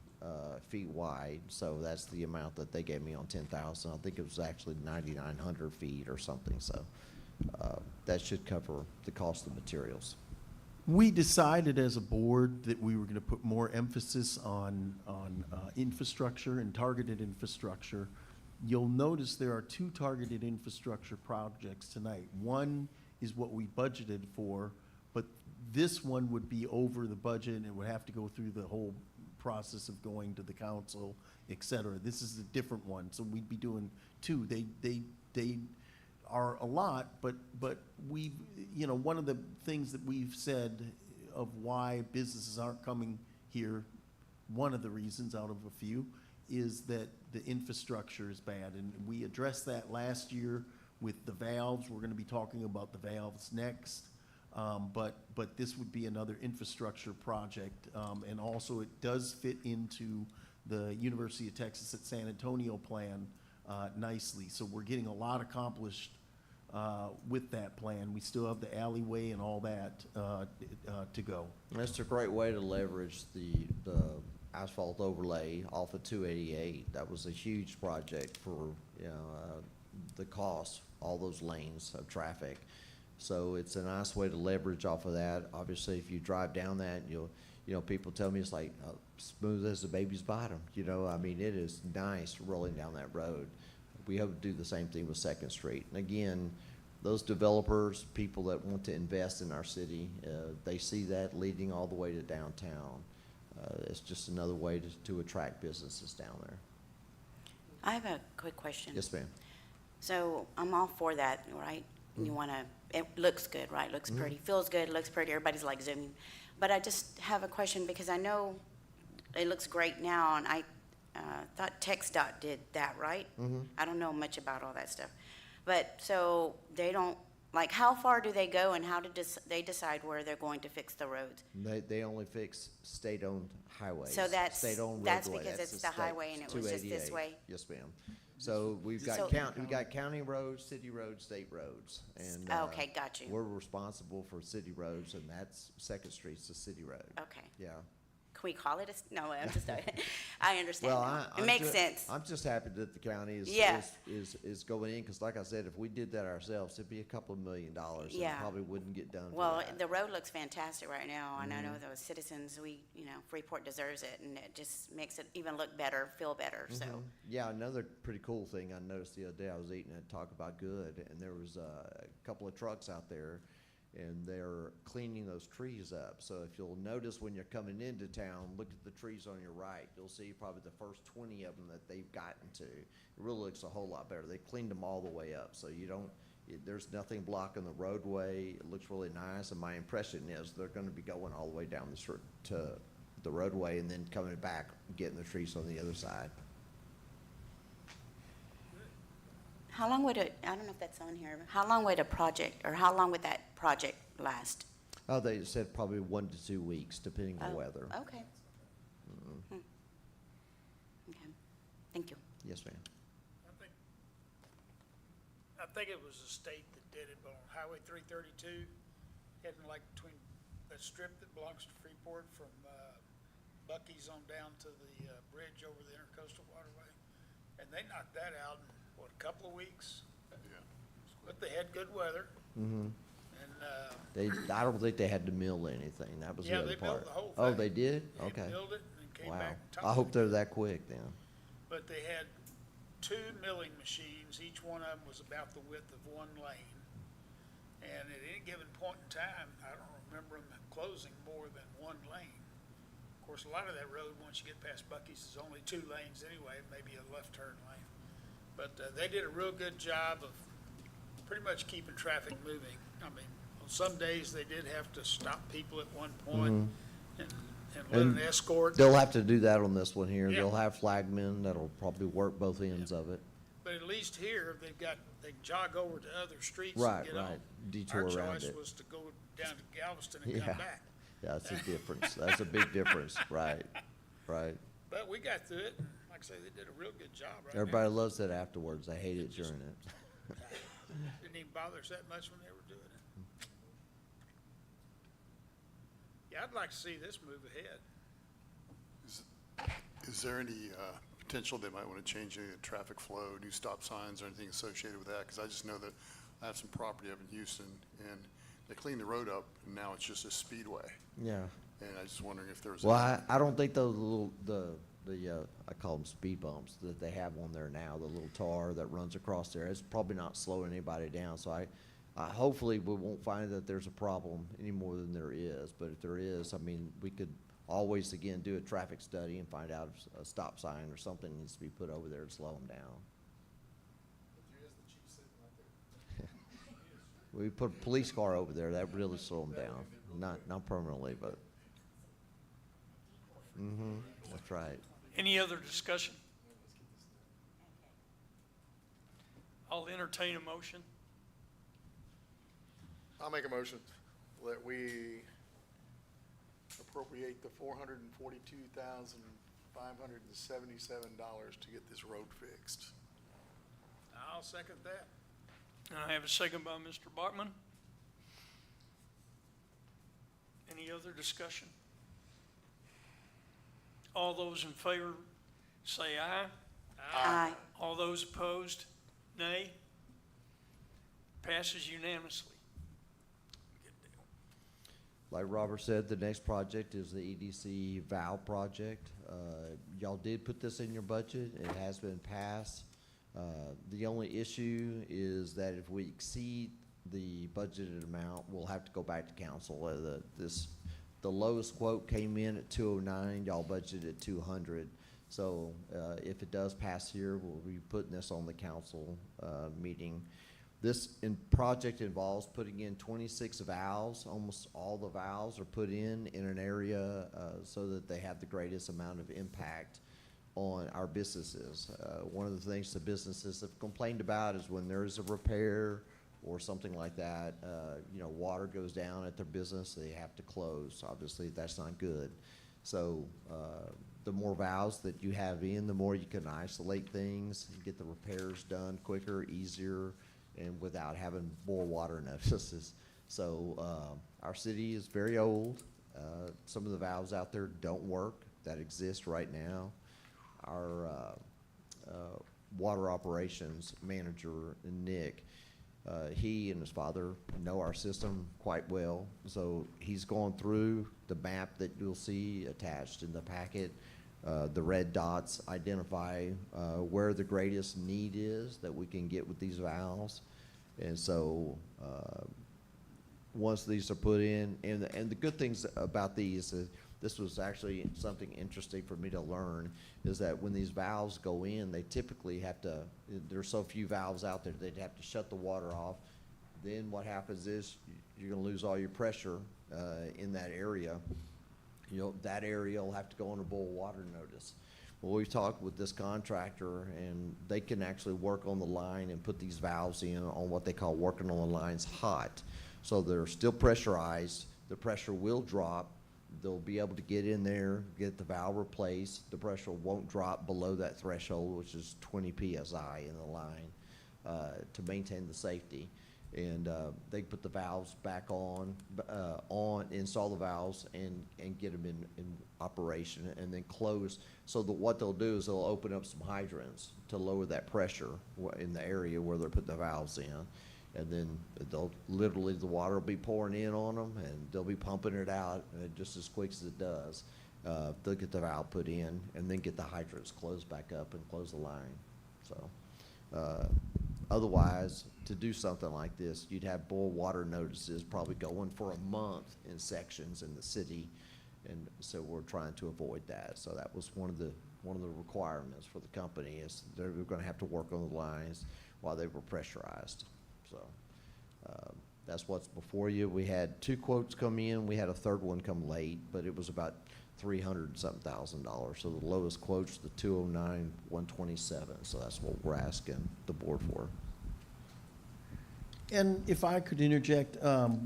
feet wide. So that's the amount that they gave me on 10,000. I think it was actually 9,900 feet or something. So that should cover the cost of materials. We decided as a board that we were going to put more emphasis on infrastructure and targeted infrastructure. You'll notice there are two targeted infrastructure projects tonight. One is what we budgeted for, but this one would be over the budget and it would have to go through the whole process of going to the council, et cetera. This is a different one, so we'd be doing two. They are a lot, but we, one of the things that we've said of why businesses aren't coming here, one of the reasons out of a few, is that the infrastructure is bad. And we addressed that last year with the valves. We're going to be talking about the valves next. But this would be another infrastructure project. And also it does fit into the University of Texas at San Antonio plan nicely. So we're getting a lot accomplished with that plan. We still have the alleyway and all that to go. That's a great way to leverage the asphalt overlay off of 288. That was a huge project for, the cost, all those lanes of traffic. So it's a nice way to leverage off of that. Obviously, if you drive down that, people tell me it's like smooth as a baby's bottom. I mean, it is nice rolling down that road. We hope to do the same thing with Second Street. And again, those developers, people that want to invest in our city, they see that leading all the way to downtown. It's just another way to attract businesses down there. I have a quick question. Yes, ma'am. So I'm all for that, right? You want to, it looks good, right? Looks pretty, feels good, looks pretty, everybody's like zooming. But I just have a question because I know it looks great now, and I thought TxDOT did that, right? I don't know much about all that stuff. But so they don't, like, how far do they go and how do they decide where they're going to fix the roads? They only fix state-owned highways. So that's state-owned because roadway. it's the state- highway and it was just this 288. way? Yes, ma'am. So we've got county roads, city roads, state roads, and Okay, got you. we're responsible for city roads, and that's Second Street's the city road. Okay. Yeah. Can we call it no, I'm just, I understand. Well, now. I'm It makes ju- sense. I'm just happy that the county Yeah. is going in, because like I said, if we did that ourselves, it'd be a couple of $1 million. And Yeah. it probably wouldn't get done for Well, that. the road looks fantastic right now, and I know those citizens, Freeport deserves it, and it just makes it even look better, feel better, so. Yeah, another pretty cool thing I noticed the other day, I was eating at Talk About Good, and there was a couple of trucks out there, and they're cleaning those trees up. So if you'll notice when you're coming into town, look at the trees on your right. You'll see probably the first 20 of them that they've gotten to. It really looks a whole lot better. They cleaned them all the way up, so there's nothing blocking the roadway. It looks really nice, and my impression is they're gonna be going all the way down to the roadway and then coming back, getting the trees on the other side. How long would I don't know if that's on here, but how long would how long would that project last? Oh, they said probably 1 to 2 weeks, depending on Oh, weather. Okay. Okay, thank you. Yes, ma'am. I think it was the state that did it, but on Highway 332, heading like between that strip that belongs to Freeport from Bucky's on down to the bridge over the Intercoastal Waterway. And they knocked that out in, what, a couple of weeks? Yeah. But they had good weather. Mm-hmm. And, I don't think they had to mill anything. That was the Yeah, other they built part. the whole Oh, thing. they did? they Okay. built it and came Wow. back. I hope they're that quick then. But they had 2 milling machines, each one of them was about the width of 1 lane. And at any given point in time, I don't remember them closing more than 1 lane. Of course, a lot of that road, once you get past Bucky's, is only 2 lanes anyway, maybe a left turn lane. But they did a real good job of pretty much keeping traffic moving. I mean, on some days, they did have to stop people at one point and let an escort. They'll have to do that on this one here. Yeah. They'll have flagmen that'll probably work both ends of it. But at least here, they jog over to other streets Right, and get on. right. Detour Our around choice it. was to go down to Galveston and Yeah. come back. Yeah, that's a difference. That's a big difference. Right, right. But we got through it, and like I say, they did a real good job right Everybody loves it afterwards. They hate it during it. now. Didn't even bother us that much when they were doing it. Yeah, I'd like to see this move ahead. Is there any potential they might want to change any of the traffic flow, new stop signs or anything associated with that? Because I just know that I have some property up in Houston, and they cleaned the road up, and now it's just a speedway. Yeah. And I was just wondering if there was. Well, I don't think those little, I call them speed bumps that they have on there now, the little tar that runs across there, it's probably not slowing anybody down. So hopefully we won't find that there's a problem any more than there is. But if there is, I mean, we could always, again, do a traffic study and find out if a stop sign or something needs to be put over there to slow them down. We put a police car over there, that would really slow them down. Not permanently, but. That's right. Any other discussion? I'll entertain a motion. I'll make a motion that we appropriate the $442,500 to get this road fixed. I'll second that. And I have a second by Mr. Bachman. Any other discussion? All those in favor say aye. Aye. All those opposed, nay. Passes unanimously. Good deal. Like Robert said, the next project is the EDC valve project. Y'all did put this in your budget. It has been passed. The only issue is that if we exceed the budgeted amount, we'll have to go back to council. The lowest quote came in at 209. Y'all budgeted at 200. So if it does pass here, we'll be putting this on the council meeting. This project involves putting in 26 valves. Almost all the valves are put in an area so that they have the greatest amount of impact on our businesses. One of the things the businesses have complained about is when there is a repair or something like that, water goes down at their business, they have to close. Obviously, that's not good. So the more valves that you have in, the more you can isolate things, get the repairs done quicker, easier, and without having more water notices. So our city is very old. Some of the valves out there don't work that exist right now. Our water operations manager, Nick, he and his father know our system quite well. So he's gone through the map that you'll see attached in the packet. The red dots identify where the greatest need is that we can get with these valves. And so once these are put in, and the good things about these, this was actually something interesting for me to learn, is that when these valves go in, they typically have to, there's so few valves out there, they'd have to shut the water off. Then what happens is you're gonna lose all your pressure in that area. That area will have to go on a boil water notice. Well, we've talked with this contractor, and they can actually work on the line and put these valves in on what they call working on the lines hot. So they're still pressurized. The pressure will drop. They'll be able to get in there, get the valve replaced. The pressure won't drop below that threshold, which is 20 PSI in the line, to maintain the safety. And they put the valves back on, install the valves and get them in operation, and then close. So what they'll do is they'll open up some hydrants to lower that pressure in the area where they're putting the valves in. And then the water will be pouring in on them, and they'll be pumping it out just as quick as it does. They'll get the valve put in and then get the hydrants closed back up and close the line. So otherwise, to do something like this, you'd have boil water notices probably going for a month in sections in the city. And so we're trying to avoid that. So that was one of the requirements for the company, is they're going to have to work on the lines while they were pressurized. So that's what's before you. We had 2 quotes come in. We had a third one come late, but it was about $300-something thousand. So the lowest quote's the 209,127. So that's what we're asking the board for. And if I could interject,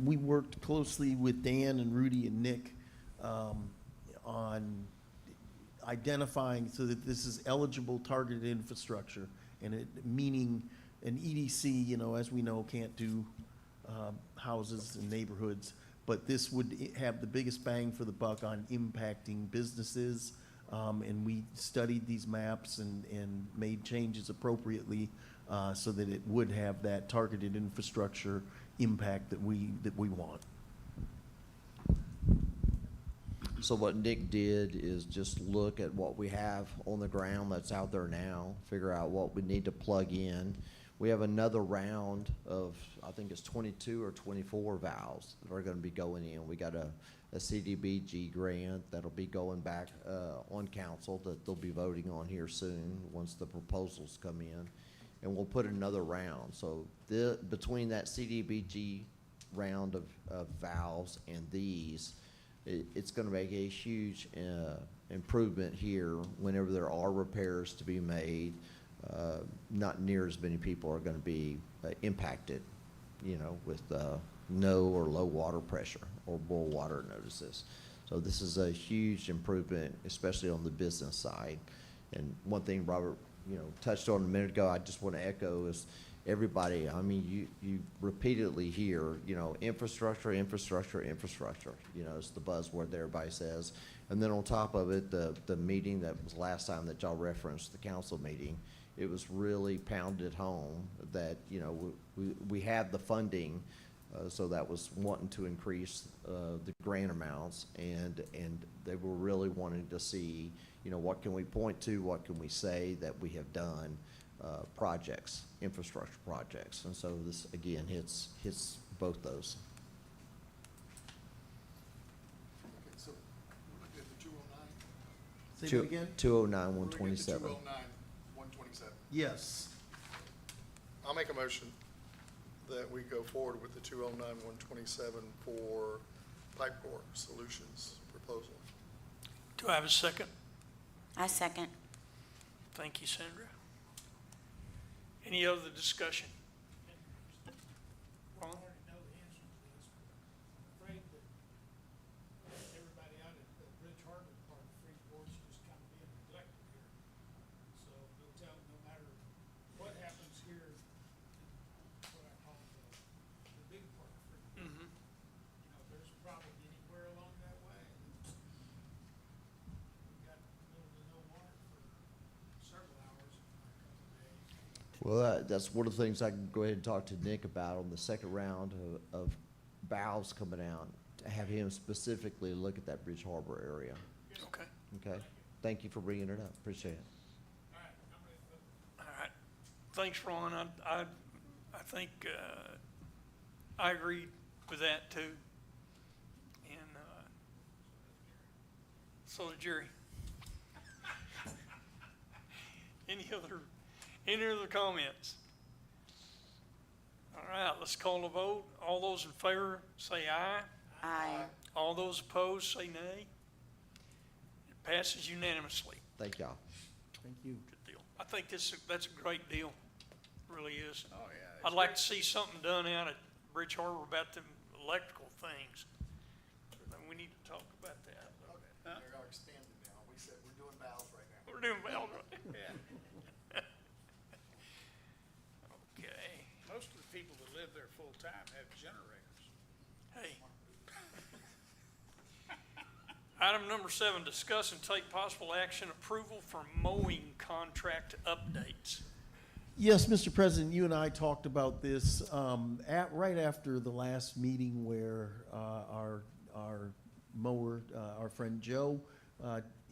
we worked closely with Dan and Rudy and Nick on identifying so that this is eligible targeted infrastructure, and it meaning an EDC, as we know, can't do houses and neighborhoods, but this would have the biggest bang for the buck on impacting businesses. And we studied these maps and made changes appropriately so that it would have that targeted infrastructure impact that we want. So what Nick did is just look at what we have on the ground that's out there now, figure out what we need to plug in. We have another round of, I think it's 22 or 24 valves that are going to be going in. We got a CDBG grant that'll be going back on council that they'll be voting on here soon once the proposals come in. And we'll put another round. So between that CDBG round of valves and these, it's going to make a huge improvement here whenever there are repairs to be made. Not near as many people are going to be impacted, with no or low water pressure or boil water notices. So this is a huge improvement, especially on the business side. And one thing Robert, touched on a minute ago, I just want to echo is everybody, I mean, you repeatedly hear, infrastructure, infrastructure, infrastructure. It's the buzzword that everybody says. And then on top of it, the meeting that was last time that y'all referenced, the council meeting, it was really pounded home that, we had the funding, so that was wanting to increase the grant amounts, and they were really wanting to see, what can we point to, what can we say that we have done, projects, infrastructure projects. And so this, again, hits both those. Okay, so we're looking at the 209. Say that again? 209, We're looking at the 127. 209, 127. Yes. I'll make a motion that we go forward with the 209, 127 for pipe core solutions proposal. Do I have a second? I second. Thank you, Sandra. Any other discussion? Ron? I already know the answer to this, but I'm afraid that everybody out at the Bridge Harbor part of Freeport's just kind of being neglected here. So they'll tell them no matter what happens here, in what I call the big part of Freeport. There's a problem anywhere along that way. We've got little to no water for several hours, if not a couple of days. Well, that's one of the things I can go ahead and talk to Nick about on the second round of valves coming out, to have him specifically look at that Bridge Harbor area. Okay. Okay? Thank you for bringing it up. Appreciate it. All right. Thanks, Ron. I think, I agree with that too. And, so did Jerry. Any other comments? All right, let's call the vote. All those in favor, say aye. Aye. All those opposed, say nay. It passes unanimously. Thank y'all. Thank you. Good deal. I think that's a great deal. It really is. Oh, yeah. I'd like to see something done out at Bridge Harbor about them electrical things. We need to talk about that. Huh? They are expanded now. We said we're doing valves right now. We're doing well. Yeah. Okay. Most of the people that live there full-time have generators. Hey. Item number 7, discuss and take possible action approval for mowing contract updates. Yes, Mr. President, you and I talked about this right after the last meeting where our mower, our friend Joe,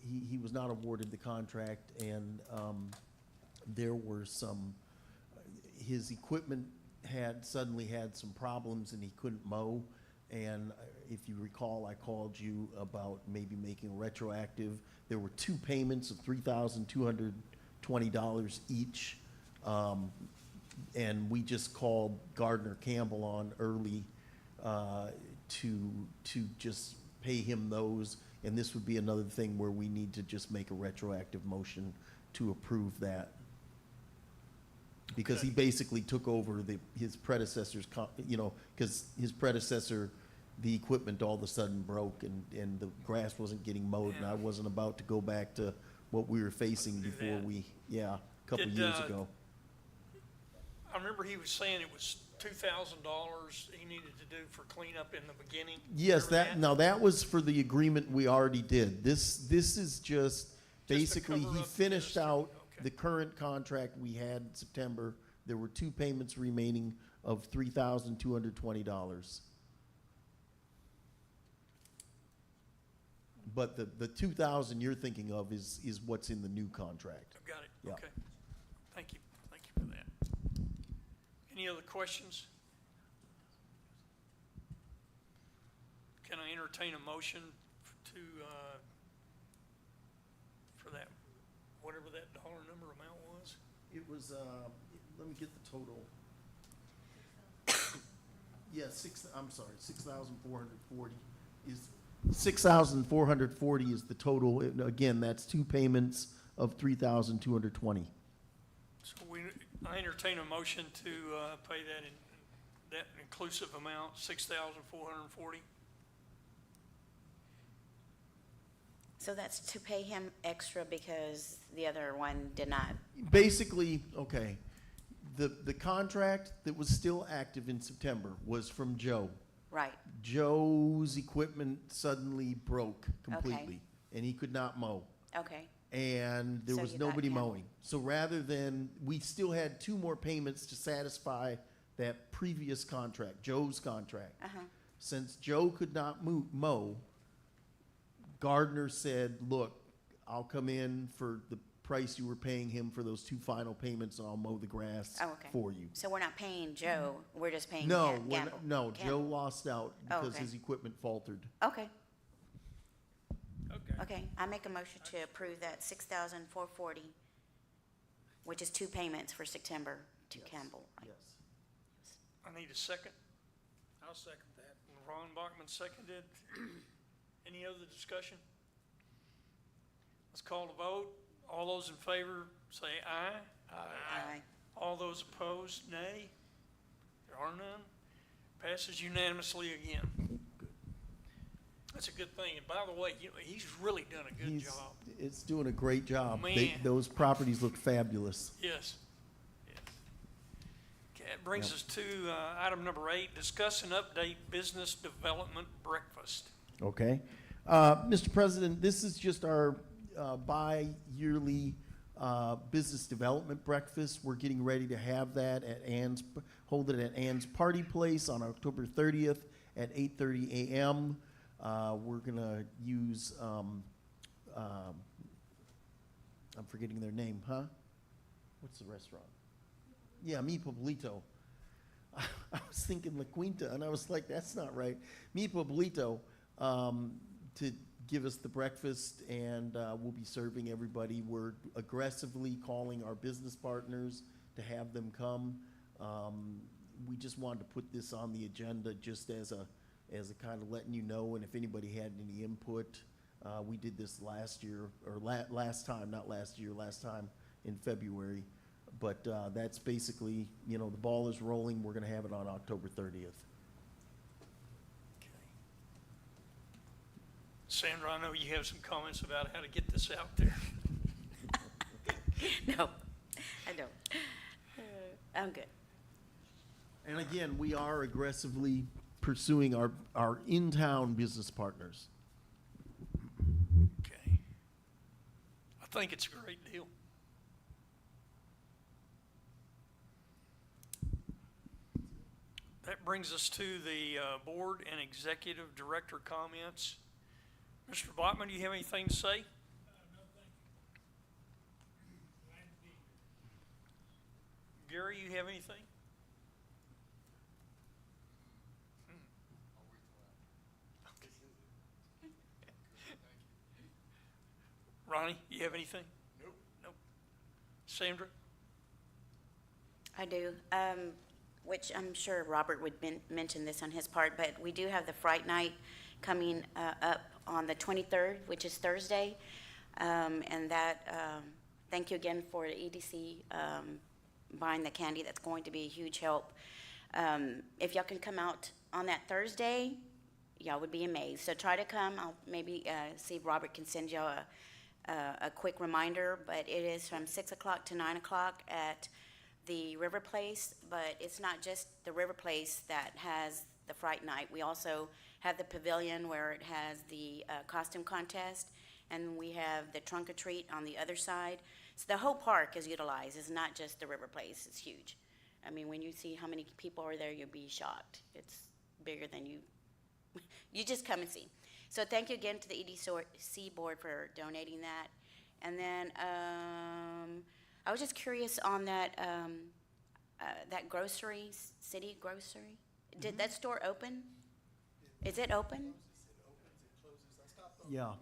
he was not awarded the contract, and there were his equipment suddenly had some problems and he couldn't mow. And if you recall, I called you about maybe making retroactive. There were 2 payments of $3,220 each. And we just called Gardner Campbell on early to just pay him those. And this would be another thing where we need to just make a retroactive motion to approve that. Because he basically took over his predecessor's, because his predecessor, the equipment all of a sudden broke and the grass wasn't getting mowed, and I wasn't about to go back to what we were facing before a couple years ago. I remember he was saying it was $2,000 he needed to do for cleanup in the beginning. Yes, Remember that was for the agreement we already did. This is just basically, cover he up finished this. out Okay. the current contract we had in September. There were 2 payments remaining of $3,220. But the 2,000 you're thinking of is what's in the new contract. I've got it. Yeah. Okay. Thank you. Thank you for that. Any other questions? Can I entertain a motion to, for that, whatever that dollar number amount was? It was, let me get the total. Yeah, 6,440 is, 6,440 is the total. Again, that's 2 payments of 3,220. So I entertain a motion to, pay that inclusive amount, 6,440. So that's to pay him extra because the other one did not. Basically, okay, the contract that was still active in September was from Joe. Right. Joe's equipment suddenly broke completely, and he could not mow. Okay. And there So was you got nobody Campbell. mowing. So rather than, we still had 2 more payments to satisfy that previous contract, Joe's contract. Uh-huh. Since Joe could not mow, Gardner said, look, I'll come in for the price you were paying him for those 2 final payments, and I'll mow the grass Oh, okay. for you. So we're not paying Joe, we're just paying No, Gamble. no, Campbell. Joe lost out Oh, because okay. his equipment faltered. Okay. Okay. Okay, I make a motion to approve that 6,440, which is 2 payments for September to Campbell. Yes. I need a second. I'll second that. Ron Bachman seconded. Any other discussion? Let's call the vote. All those in favor say aye. Aye. All those opposed, nay. There are none. Passes unanimously again. That's a good thing. And by the way, he's really done a good job. It's doing a great job. Man. Those properties look fabulous. Yes. Yes. Okay, that brings us to item number 8, discuss and update business development breakfast. Okay. Mr. President, this is just our bi-yearly business development breakfast. We're getting ready to have that at hold it at Ann's Party Place on October 30th at 8:30 a.m. We're going to use, I'm forgetting their name, huh? What's the restaurant? Yeah, Mi Pueblito. I was thinking La Quinta, and I was like, that's not right. Mi Pueblito, to give us the breakfast, and we'll be serving everybody. We're aggressively calling our business partners to have them come. We just wanted to put this on the agenda just as a kind of letting you know, and if anybody had any input. We did this last year, or last time in February. But that's basically, the ball is rolling. We're going to have it on October 30th. Sandra, I know you have some comments about how to get this out there. No, I don't. I'm good. And again, we are aggressively pursuing our in-town business partners. Okay. I think it's a great deal. That brings us to the board and executive director comments. Mr. Bachman, do you have anything to say? No, thank you. Glad to be here. Gary, you have anything? Ronnie, you have anything? Nope. Nope. Sandra? I do, which I'm sure Robert would mention this on his part, but we do have the Fright Night coming up on the 23rd, which is Thursday. And that, thank you again for the EDC buying the candy. That's going to be a huge help. If y'all can come out on that Thursday, y'all would be amazed. So try to come. I'll maybe see if Robert can send y'all a quick reminder, but it is from 6 o'clock to 9 o'clock at the River Place. But it's not just the River Place that has the Fright Night. We also have the pavilion where it has the costume contest, and we have the trunk or treat on the other side. So the whole park is utilized. It's not just the River Place. It's huge. I mean, when you see how many people are there, you'll be shocked. It's bigger than you just come and see. So thank you again to the EDC board for donating that. And then I was just curious on that that grocery, city grocery. Did that store open? Is it open? Yeah.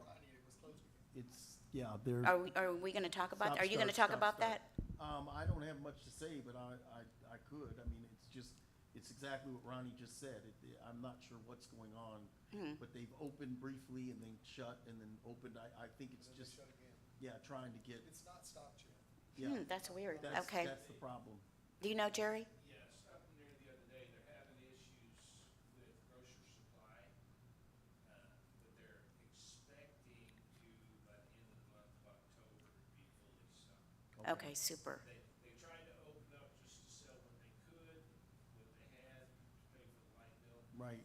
They're. Are we going to talk about? Stop, Are you going to start, talk stop, about start. that? I don't have much to say, but I could. I mean, it's exactly what Ronnie just said. I'm not sure what's going on, but they've opened briefly and then shut and then opened. I think it's just, trying to get. It's not stopped yet. Yeah, That's weird. that's, Okay. That's the problem. Do you know, Jerry? Yes, up in there the other day, they're having issues with grocery supply, but they're expecting to Okay, super. They tried to open up just to sell what they could, what they had, to pay for the light bill. Right.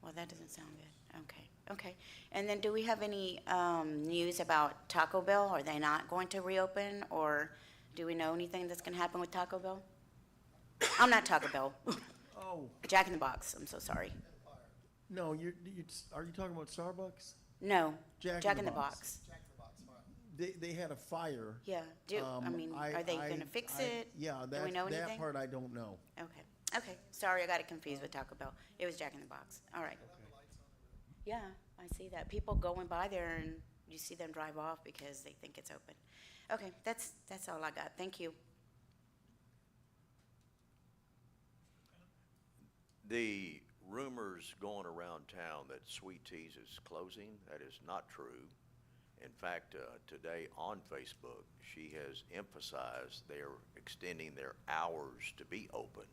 Well, that doesn't sound good. Okay, okay. And then do we have any news about Taco Bell? Are they not going to reopen, or do we know anything that's gonna happen with Taco Bell? I'm not Taco Bell. Oh, Jack in the Box, I'm so sorry. no, are you talking about Starbucks? No, Jack in Jack the in the Box. Box. Jack in the Box, fine. They had a fire. Yeah, I mean, are they gonna fix it? Yeah, Do we know that anything? part I don't know. Okay, okay. Sorry, I got it confused with Taco Bell. It was Jack in the Box. All right. Yeah, I see that. People going by there and you see them drive off because they think it's open. Okay, that's all I got. Thank you. The rumors going around town that Sweet Tea's is closing, that is not true. In fact, today on Facebook, she has emphasized they're extending their hours to be open.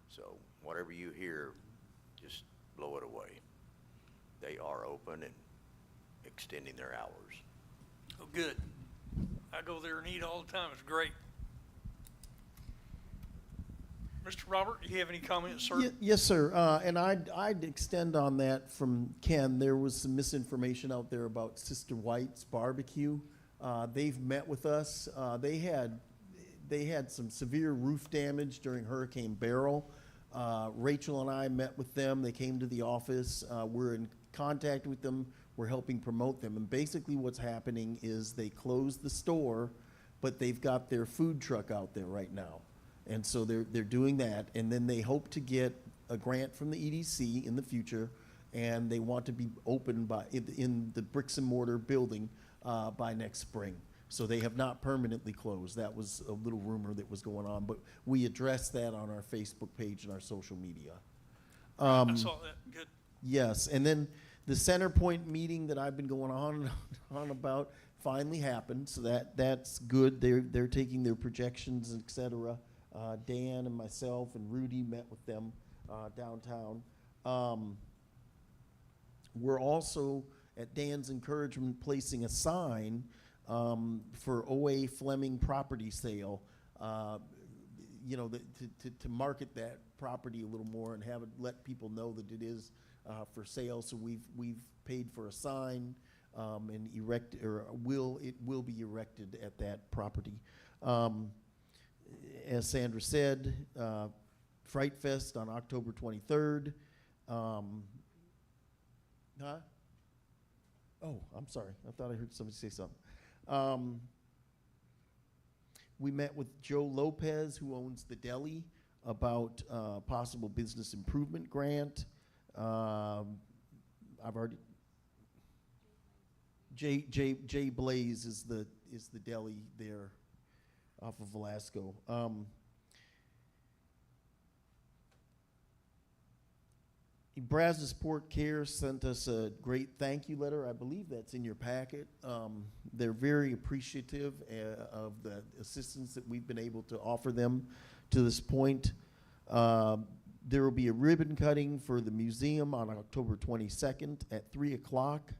So whatever you hear, just blow it away. They are open and extending their hours. Oh, good. I go there and eat all the time. It's great. Mr. Robert, do you have any comments, sir? Yes, sir. And I'd extend on that from Ken. There was some misinformation out there about Sister White's barbecue. They've met with us. They had some severe roof damage during Hurricane Beryl. Rachel and I met with them. They came to the office. We're in contact with them. We're helping promote them. And basically what's happening is they closed the store, but they've got their food truck out there right now. And so they're doing that, and then they hope to get a grant from the EDC in the future, and they want to be open in the bricks and mortar building by next spring. So they have not permanently closed. That was a little rumor that was going on, but we addressed that on our Facebook page and our social media. I saw that. Good. Yes, and then the Center Point meeting that I've been going on and on about finally happened, so that's good. They're taking their projections, et cetera. Dan and myself and Rudy met with them downtown. We're also, at Dan's encouragement, placing a sign for OA Fleming property sale, to market that property a little more and let people know that it is for sale. So we've paid for a sign and it will be erected at that property. As Sandra said, Fright Fest on October 23rd. Oh, I'm sorry. I thought I heard somebody say something. We met with Joe Lopez, who owns the deli, about possible business improvement grant. I've already. Jay Blaze is the deli there off of Velasco. Brazos Port Care sent us a great thank you letter. I believe that's in your packet. They're very appreciative of the assistance that we've been able to offer them to this point. There will be a ribbon cutting for the museum on October 22nd at 3 o'clock.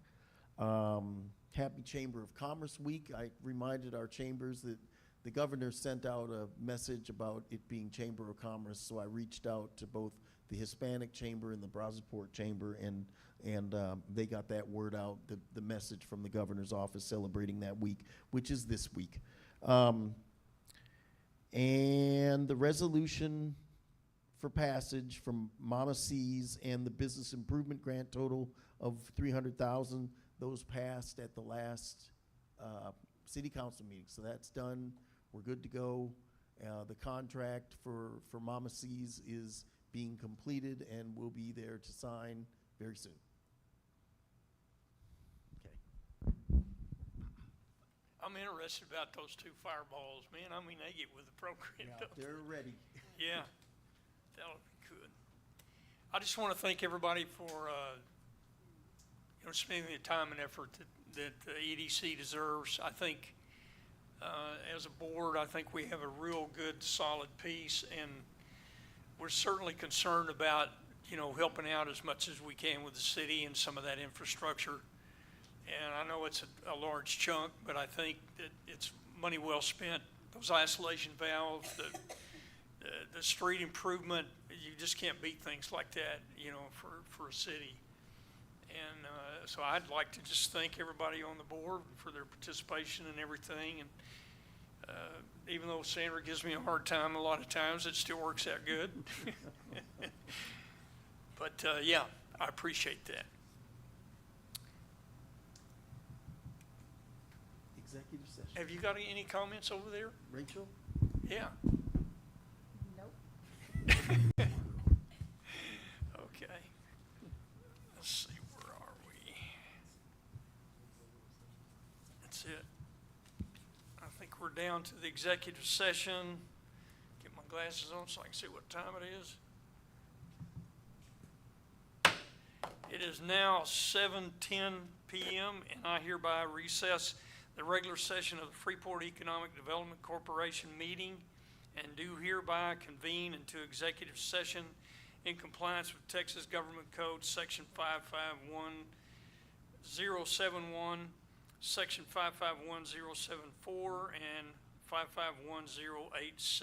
Happy Chamber of Commerce Week. I reminded our chambers that the governor sent out a message about it being Chamber of Commerce, so I reached out to both the Hispanic Chamber and the Brazosport Chamber, and they got that word out, the message from the governor's office celebrating that week, which is this week. And the resolution for passage from Mama C's and the business improvement grant total of $300,000, those passed at the last city council meeting, so that's done. We're good to go. The contract for Mama C's is being completed and we'll be there to sign very soon. Okay. I'm interested about those two fireballs, man. I mean, they get with the program. Yeah, they're ready. Yeah, that would be good. I just want to thank everybody for spending the time and effort that the EDC deserves. I think as a board, I think we have a real good, solid piece, and we're certainly concerned about helping out as much as we can with the city and some of that infrastructure. And I know it's a large chunk, but I think that it's money well spent. Those isolation valves, the street improvement, you just can't beat things like that, you know, for a city. And so I'd like to just thank everybody on the board for their participation and everything. And even though Sandra gives me a hard time a lot of times, it still works out good. But yeah, I appreciate that. Executive session. Have you got any comments over there? Rachel? Yeah. Nope. Okay. Let's see, where are we? That's it. I think we're down to the executive session. Get my glasses on so I can see what time it is. It is now 7:10 p.m. and I hereby recess the regular session of the Freeport Economic Development Corporation meeting and do hereby convene into executive session in compliance with Texas Government Code Section 551071, Section 551074, and 551086.